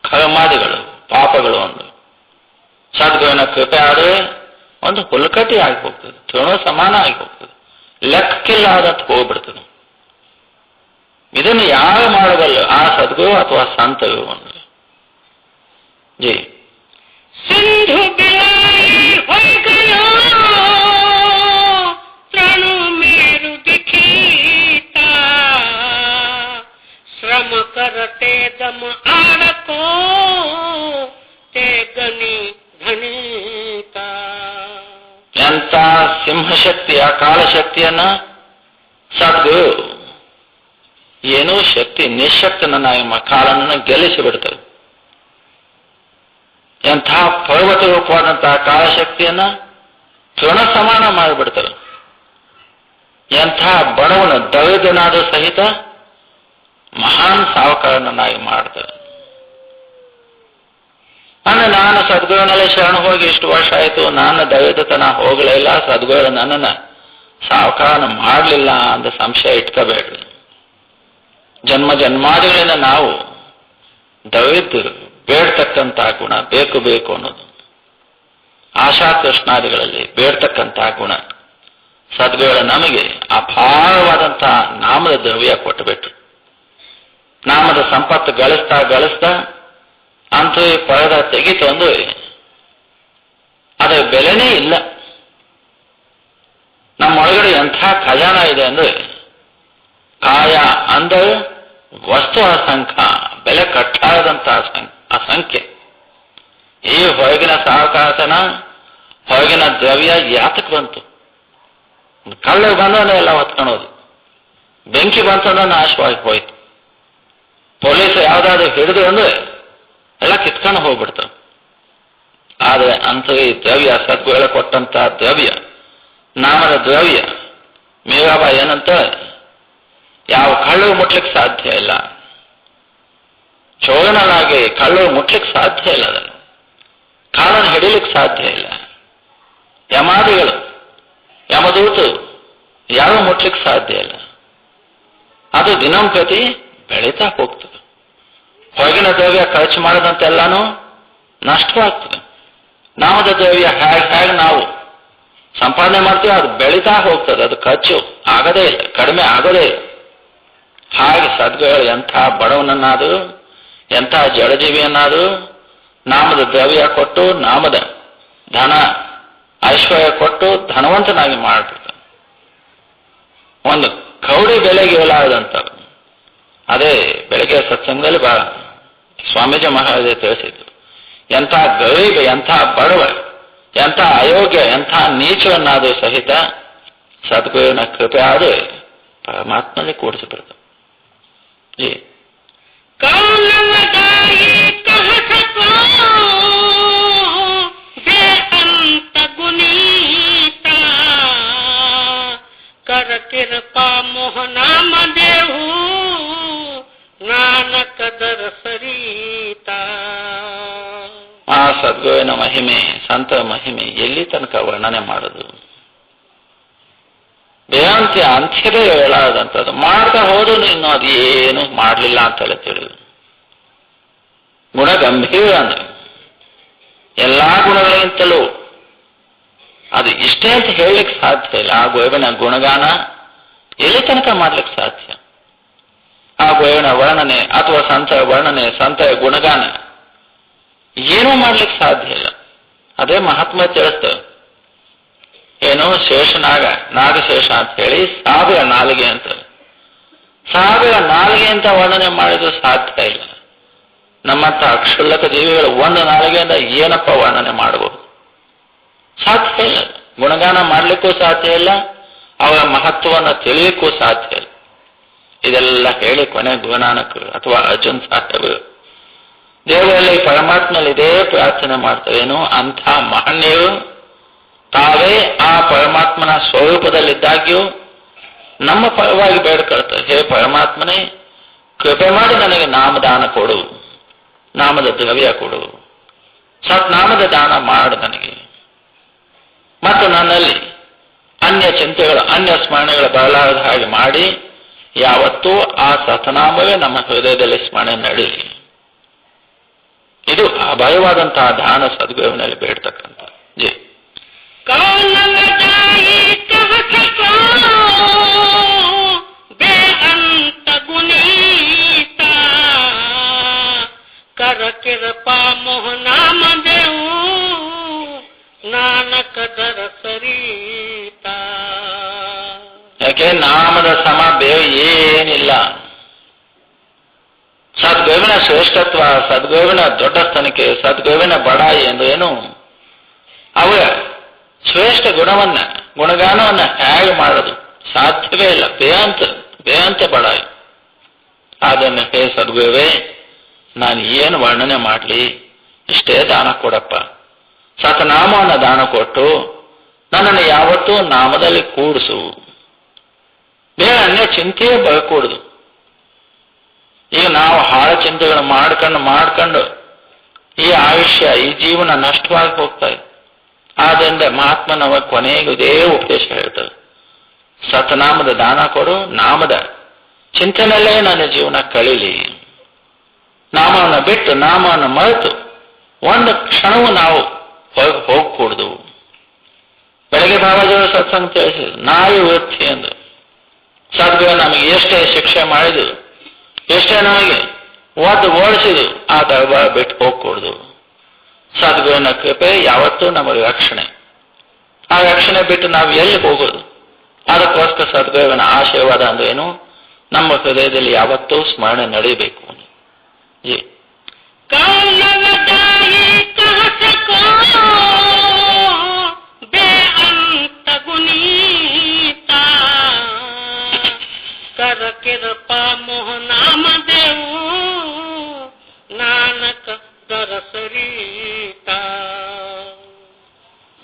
ಕರ್ಮಾದಿಗಳು, ಪಾಪಗಳು ಒಂದು ಸದ್ಗುಣ ಕೃಪೆ ಆದರೆ ಒಂದು ಹುಲ್ಕಟ್ಟಿ ಆಗಿ ಹೋಗ್ತದೆ, ತೃಣ ಸಮಾನ ಆಗಿ ಹೋಗ್ತದೆ, ಲೆಕ್ಕಕ್ಕಿಲ್ಲಾದಂತ ಹೋಗ್ಬಿಡ್ತದೆ. ಇದನ್ನು ಯಾರು ಮಾಡಬಲ್ಲ? ಆ ಸದ್ಗುರು ಅಥವಾ ಸಂತರು ಒಂದು. ಜಿ ಸಿಂಧು ಪ್ರಾಣು ಮೇರು ದಿಖೀತಾ ಶ್ರಮ करते दम आड़को ते गनी धनीता. ಎಂಥ ಸಿಂಹಶಕ್ತಿ, ಆ ಕಾಲಶಕ್ತಿಯನ್ನ ಸದ್ಗುರು ಏನೋ ಶಕ್ತಿ ನಿಶಕ್ತನನ್ನಾಗಿ ಕಾಲನನ್ನು ಗೆಲ್ಲಿಸಿ ಬಿಡ್ತದೆ. ಎಂಥ ಪರ್ವತ ರೂಪವಾದಂತಹ ಕಾಲಶಕ್ತಿಯನ್ನ ತೃಣ ಸಮಾನ ಮಾಡಿಬಿಡ್ತಾರೆ. ಎಂಥ ಬಡವನ ದರಿದ್ರನಾದ ಸಹಿತ ಮಹಾನ್ ಸಾವಕಾರನನ್ನಾಗಿ ಮಾಡ್ತಾರೆ. ಅಂದ್ರೆ ನಾನು ಸದ್ಗುರುನಲ್ಲಿ ಶರಣ ಹೋಗಿ ಇಷ್ಟು ವರ್ಷ ಆಯಿತು, ನಾನು ದರಿದ್ರತನ ಹೋಗಲೇ ಇಲ್ಲ, ಸದ್ಗುರು ನನ್ನನ್ನು ಸಾವಕಾರನ ಮಾಡಲಿಲ್ಲ ಅಂತ ಸಂಶಯ ಇಟ್ಕೋಬೇಡ್ರಿ. ಜನ್ಮ ಜನ್ಮಾದಿಗಳಿಂದ ನಾವು ದರಿದ್ರ ಬೇಡ್ತಕ್ಕಂತಹ ಗುಣ ಬೇಕು ಬೇಕು ಅನ್ನೋದು, ಆಶಾ ಕೃಷ್ಣಾದಿಗಳಲ್ಲಿ ಬೇಡ್ತಕ್ಕಂತಹ ಗುಣ ಸದ್ಗುರು ನಮಗೆ ಅಪಾರವಾದಂತಹ ನಾಮದ ದ್ರವ್ಯ ಕೊಟ್ಟುಬಿಟ್ರು. ನಾಮದ ಸಂಪತ್ತು ಗಳಿಸ್ತಾ ಗಳಿಸ್ತಾ ಅಂತೂ ಪರದ ತೆಗಿತು ಅಂದ್ರೆ ಅದರ ಬೆಲೆನೇ ಇಲ್ಲ. ನಮ್ಮೊಳಗಡೆ ಎಂಥ ಖಜಾನ ಇದೆ ಅಂದ್ರೆ ಕಾಯ ಅಂದರೆ ವಸ್ತು ಅಸಂಖ್ಯ, ಬೆಲೆ ಕಟ್ಟಾದಂತಹ ಅಸಂಖ್ಯೆ. ಈ ಹೊರಗಿನ ಸಹಕಾಸನ, ಹೊರಗಿನ ದ್ರವ್ಯ ಯಾತಕ್ಕೆ ಬಂತು? ಕಳ್ಳ ಬಂದ್ರೆ ಎಲ್ಲ ಹೊತ್ಕೊಳ್ಳೋದು, ಬೆಂಕಿ ಬಂತಂದ್ರೆ ನಾಶವಾಗಿ ಹೋಯ್ತು. ಪೊಲೀಸ್ ಯಾವ್ದಾದ್ರು ಹಿಡಿದು ಅಂದ್ರೆ ಎಲ್ಲ ಕಿತ್ಕೊಂಡು ಹೋಗ್ಬಿಡ್ತಾವೆ. ಆದರೆ ಅಂತ ಈ ದ್ರವ್ಯ, ಸದ್ಗುರು ಕೊಟ್ಟಂತಹ ದ್ರವ್ಯ, ನಾಮದ ದ್ರವ್ಯ, ಮೀರಾಬಾ ಏನಂತ ಯಾವ ಕಳ್ಳವು ಮುಟ್ಲಿಕ್ಕೆ ಸಾಧ್ಯ ಇಲ್ಲ. ಚೋರನಾಗಿ ಕಳ್ಳವು ಮುಟ್ಲಿಕ್ಕೆ ಸಾಧ್ಯ ಇಲ್ಲ, ಅದನ್ನು ಕಾಲನ್ನು ಹಿಡಿಲಿಕ್ಕೆ ಸಾಧ್ಯ ಇಲ್ಲ. ಯಮಾದಿಗಳು, ಯಮದೂತರು ಯಾವ ಮುಟ್ಲಿಕ್ಕೆ ಸಾಧ್ಯ ಇಲ್ಲ. ಅದು ದಿನಂಪ್ರತಿ ಬೆಳೀತಾ ಹೋಗ್ತದೆ. ಹೊರಗಿನ ದ್ರವ್ಯ ಖರ್ಚು ಮಾಡದಂತೆಲ್ಲಾನು ನಷ್ಟವಾಗ್ತದೆ. ನಾಮದ ದ್ರವ್ಯ ಹೇಗೆ ನಾವು ಸಂಪಾದನೆ ಮಾಡ್ತೀವಿ ಅದು ಬೆಳೀತಾ ಹೋಗ್ತದೆ, ಅದು ಖರ್ಚು ಆಗದೇ ಇಲ್ಲ, ಕಡಿಮೆ ಆಗೋದೇ ಇಲ್ಲ. ಹಾಗೆ ಸದ್ಗುರು ಎಂಥ ಬಡವನನ್ನಾದರೂ, ಎಂಥ ಜಡಜೀವಿಯನ್ನಾದರೂ ನಾಮದ ದ್ರವ್ಯ ಕೊಟ್ಟು, ನಾಮದ ಧನ ಐಶ್ವರ್ಯ ಕೊಟ್ಟು ಧನವಂತನಾಗಿ ಮಾಡ್ಬಿಡ್ತಾನೆ. ಒಂದು ಕೌಡಿ ಬೆಲೆಗೆ ಇಲಾರದಂಥದ್ದು. ಅದೇ ಬೆಳಗ್ಗೆ ಸತ್ಸಂಗದಲ್ಲಿ ಬಹಳ ಸ್ವಾಮೀಜಿ ಮಹಾರಾಜ ತಿಳಿಸಿದ್ರು. ಎಂಥ ಗರೀಬ, ಎಂಥ ಬಡವ, ಎಂಥ ಅಯೋಗ್ಯ, ಎಂಥ ನೀಚವನ್ನಾದರೂ ಸಹಿತ ಸದ್ಗುರುವಿನ ಕೃಪೆ ಆದ್ರೆ ಪರಮಾತ್ಮನೇ ಕೂಡಿಸಿಬಿಡ್ತಾರೆ. ಜಿ कर कृपा मोहनाम देहू नानक दर सरीता. ಆ ಸದ್ಗುರುವಿನ ಮಹಿಮೆ, ಸಂತ ಮಹಿಮೆ ಎಲ್ಲಿ ತನಕ ವರ್ಣನೆ ಮಾಡೋದು? ಬೇವಂತೆ ಅಂತ್ಯದ ಹೇಳಾದಂಥದ್ದು. ಮಾಡ್ತಾ ಹೋದ್ರು ಇನ್ನು ಅದು ಏನು ಮಾಡಲಿಲ್ಲ ಅಂತಲೇ ತಿಳಿದು ಗುಣ ಗಂಭೀರ ಅಂದ್ರೆ ಎಲ್ಲಾ ಗುಣಗಳಿಗಿಂತಲೂ ಅದು ಇಷ್ಟೇ ಅಂತ ಹೇಳಲಿಕ್ಕೆ ಸಾಧ್ಯ ಇಲ್ಲ. ಆ ಗೋವಿನ ಗುಣಗಾನ ಎಲ್ಲಿ ತನಕ ಮಾಡ್ಲಿಕ್ಕೆ ಸಾಧ್ಯ? ಆ ಗೋವಿನ ವರ್ಣನೆ ಅಥವಾ ಸಂತರ ವರ್ಣನೆ, ಸಂತರ ಗುಣಗಾನ ಏನೂ ಮಾಡ್ಲಿಕ್ಕೆ ಸಾಧ್ಯ ಇಲ್ಲ. ಅದೇ ಮಹಾತ್ಮ ತಿಳಿಸ್ತೇವೆ. ಏನು ಶೇಷನಾಗ ನಾಗಶೇಷ ಅಂತ ಹೇಳಿ ಸಾವಿರ ನಾಲಿಗೆ ಅಂತ, ಸಾವಿರ ನಾಲಿಗೆ ಅಂತ ವರ್ಣನೆ ಮಾಡಿದ್ರು ಸಾಧ್ಯ ಇಲ್ಲ. ನಮ್ಮಂತ ಅಕ್ಷುಲ್ಲಕ ಜೀವಿಗಳು ಒಂದು ನಾಲಿಗೆಯಿಂದ ಏನಪ್ಪ ವರ್ಣನೆ ಮಾಡಬಹುದು? ಸಾಧ್ಯ ಇಲ್ಲ. ಗುಣಗಾನ ಮಾಡಲಿಕ್ಕೂ ಸಾಧ್ಯ ಇಲ್ಲ, ಅವರ ಮಹತ್ವವನ್ನು ತಿಳಿಯಲಿಕ್ಕೂ ಸಾಧ್ಯ ಇಲ್ಲ. ಇದೆಲ್ಲ ಹೇಳಿ ಕೊನೆ ಗುರುನಾನಕರು ಅಥವಾ ಅರ್ಜುನ್ ಸಾಹೇಬರು ದೇವರಲ್ಲಿ ಪರಮಾತ್ಮನಲ್ಲಿ ಇದೇ ಪ್ರಾರ್ಥನೆ ಮಾಡ್ತಾರೇನು, ಅಂಥ ಮಹನೀಯರು ತಾವೇ ಆ ಪರಮಾತ್ಮನ ಸ್ವರೂಪದಲ್ಲಿದ್ದಾಗ್ಯೂ ನಮ್ಮ ಪರವಾಗಿ ಬೇಡ್ಕೊಳ್ತಾರೆ, ಹೇ ಪರಮಾತ್ಮನೇ ಕೃಪೆ ಮಾಡಿ ನನಗೆ ನಾಮದಾನ ಕೊಡು, ನಾಮದ ದ್ರವ್ಯ ಕೊಡು, ಸತ್ನಾಮದ ದಾನ ಮಾಡು ನನಗೆ, ಮತ್ತು ನನ್ನಲ್ಲಿ ಅನ್ಯ ಚಿಂತೆಗಳು ಅನ್ಯ ಸ್ಮರಣೆಗಳು ಬರಲಾರದ ಹಾಗೆ ಮಾಡಿ ಯಾವತ್ತೂ ಆ ಸತನಾಮವೇ ನಮ್ಮ ಹೃದಯದಲ್ಲಿ ಸ್ಮರಣೆ ನಡೀಲಿ. ಇದು ಅಭಯವಾದಂತಹ ದಾನ ಸದ್ಗುರುವಿನಲ್ಲಿ ಬೇಡ್ತಕ್ಕಂಥ ಜಿ. ಬೇಅಂತ ಗುಣೀತ ಕರ ಕಿರಪಾ ಮೋಹನಾಮ ದೇವು ನಾನಕ ದರ ಸರೀತ. ಯಾಕೆ ನಾಮದ ಸಮ ಬೇವು ಏನಿಲ್ಲ. ಸದ್ಗುರುವಿನ ಶ್ರೇಷ್ಠತ್ವ, ಸದ್ಗುರುವಿನ ದೊಡ್ಡಸ್ತನಿಕೆ, ಸದ್ಗುರುವಿನ ಬಡಾಯಿ ಎಂದು ಏನು ಅವರ ಶ್ರೇಷ್ಠ ಗುಣವನ್ನ ಗುಣಗಾನವನ್ನ ಹೇಗೆ ಮಾಡೋದು ಸಾಧ್ಯವೇ ಇಲ್ಲ. ಬೇವಂತೆ ಬಡಾಯಿ. ಅದನ್ನು ಹೇ ಸದ್ಗುರುವೇ ನಾನು ಏನು ವರ್ಣನೆ ಮಾಡಲಿ, ಇಷ್ಟೇ ದಾನ ಕೊಡಪ್ಪ, ಸತನಾಮವನ್ನು ದಾನ ಕೊಟ್ಟು ನನ್ನನ್ನು ಯಾವತ್ತೂ ನಾಮದಲ್ಲಿ ಕೂಡಿಸು. ಬೇರೆ ಅನ್ಯ ಚಿಂತೆಯೇ ಬರಕೂಡುದು. ಈಗ ನಾವು ಹಾಳ ಚಿಂತೆಗಳು ಮಾಡ್ಕೊಂಡು ಈ ಆಯುಷ್ಯ ಈ ಜೀವನ ನಷ್ಟವಾಗಿ ಹೋಗ್ತಾ ಇದೆ. ಆದ್ದರಿಂದ ಮಹಾತ್ಮನವ ಕೊನೆಗೂ ಇದೇ ಉಪದೇಶ ಹೇಳ್ತದೆ, ಸತನಾಮದ ದಾನ ಕೊಡು, ನಾಮದ ಚಿಂತನೆಯಲ್ಲೇ ನನ್ನ ಜೀವನ ಕಳೀಲಿ. ನಾಮವನ್ನು ಬಿಟ್ಟು ನಾಮವನ್ನು ಮರೆತು ಒಂದು ಕ್ಷಣವೂ ನಾವು ಹೊರಗೆ ಹೋಗಕೂಡ್ದು. ಬೆಳಗ್ಗೆ ಬಾಬಾಜಿಯವರು ಸತ್ಸಂಗ ತಿಳಿಸಿದ್ರು, ನಾಯಿ ವೃತ್ತಿ ಎಂದು. ಸದ್ಗುರು ನಮಗೆ ಎಷ್ಟೇ ಶಿಕ್ಷೆ ಮಾಡಿದ್ರು, ಎಷ್ಟೇ ನಮಗೆ ಓಡಿಸಿದ್ರು, ಆ ದರ್ಬಾರ ಬಿಟ್ಟು ಹೋಗಕೂಡ್ದು. ಸದ್ಗುರುವಿನ ಕೃಪೆ ಯಾವತ್ತೂ ನಮಗೆ ರಕ್ಷಣೆ. ಆ ರಕ್ಷಣೆ ಬಿಟ್ಟು ನಾವು ಎಲ್ಲಿ ಹೋಗೋದು? ಅದಕ್ಕೋಸ್ಕರ ಸದ್ಗುರುವಿನ ಆಶೀರ್ವಾದ ಅಂದ್ರೇನು, ನಮ್ಮ ಹೃದಯದಲ್ಲಿ ಯಾವತ್ತೂ ಸ್ಮರಣೆ ನಡೀಬೇಕು. ಜಿ. ಬೇಅಂತ ಗುಣೀತ ಕರ ಕಿರಪಾ ಮೋಹನಾಮ ದೇವು ನಾನಕ ದರ ಸರೀತ.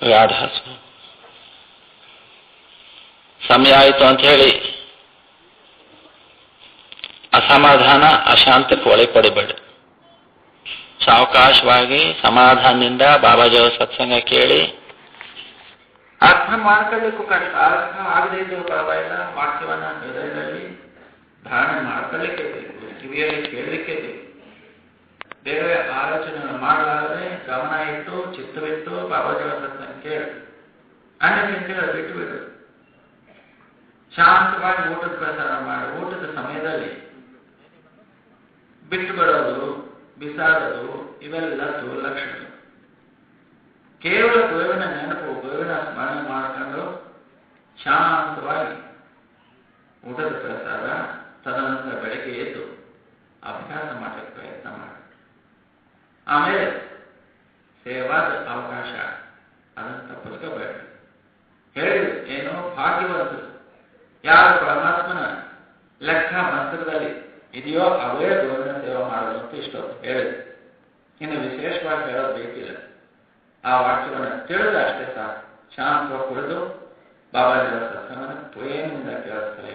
ರಾಧಾ ಸಮಯ ಆಯಿತು ಅಂತ ಹೇಳಿ ಅಸಮಾಧಾನ ಅಶಾಂತಕ್ಕೆ ಒಳಪಡಿಬೇಡಿ. ಸಾವಕಾಶವಾಗಿ ಸಮಾಧಾನದಿಂದ ಬಾಬಾಜಿಯವರ ಸತ್ಸಂಗ ಕೇಳಿ ಅರ್ಥ ಮಾಡ್ಕೊಳ್ಳಿಕ್ಕೂ ಕಷ್ಟ. ಅರ್ಥ ಆಗದೇ ಇದ್ದರೂ ಪರವಾಗಿಲ್ಲ, ವಾಕ್ಯವನ್ನ ಹೃದಯದಲ್ಲಿ ಧಾರಣೆ ಮಾಡ್ಕೊಳ್ಳಿಕ್ಕೆ ಬೇಕು, ಕಿವಿಯಲ್ಲಿ ಕೇಳಲಿಕ್ಕೆ ಬೇಕು. ಬೇರೆ ಆಲೋಚನೆ ಮಾಡಲಾರದೆ ಗಮನ ಇಟ್ಟು ಚಿತ್ತವಿಟ್ಟು ಬಾಬಾಜಿಯವರ ಸತ್ಸಂಗ ಕೇಳಿ ಅನ್ಯ ಚಿಂತೆಗಳು ಬಿಟ್ಟು ಬಿಡು. ಶಾಂತವಾಗಿ ಊಟದ ಪ್ರಸಾರ ಮಾಡಿ, ಊಟದ ಸಮಯದಲ್ಲಿ ಬಿಟ್ಟು ಬಿಡೋದು, ಬಿಸಾಡೋದು ಇವೆಲ್ಲ ದುರ್ಲಕ್ಷಣ. ಕೇವಲ ಗುರುವಿನ ನೆನಪು, ಗುರುವಿನ ಸ್ಮರಣೆ ಮಾಡಿಕೊಂಡು ಶಾಂತವಾಗಿ ಊಟದ ಪ್ರಸಾರ, ತದನಂತರ ಬೆಳಗ್ಗೆ ಎದ್ದು ಅಭ್ಯಾಸ ಮಾಡಲಿಕ್ಕೆ ಪ್ರಯತ್ನ ಮಾಡಿ. ಆಮೇಲೆ ಸೇವಾದ ಅವಕಾಶ ಅದನ್ನು ತಪ್ಪಿಸ್ಕೋಬೇಡ. ಹೇಳಿದ್ರು ಏನೋ ಭಾಗ್ಯವಂತರು ಯಾರು ಪರಮಾತ್ಮನ ಲೆಕ್ಕ ಮಂತ್ರದಲ್ಲಿ ಇದೆಯೋ ಅವೇ ಗುರುವಿನ ಸೇವೆ ಮಾಡೋದು ಅಂತ ಇಷ್ಟೊತ್ತು ಹೇಳಿದ್ರು. ಇನ್ನು ವಿಶೇಷವಾಗಿ ಹೇಳೋದು ಬೇಕಿಲ್ಲ. ಆ ವಾಕ್ಯವನ್ನು ತಿಳಿದ ಅಷ್ಟೇ ಸಾಕು. ಶಾಂತವಾಗಿ ಕುಳಿದು ಬಾಬಾಜಿಯವರ ಸತ್ಸಂಗವನ್ನು ಪ್ರೇಮದಿಂದ ಕೇಳಿಸ್ತಾರೆ.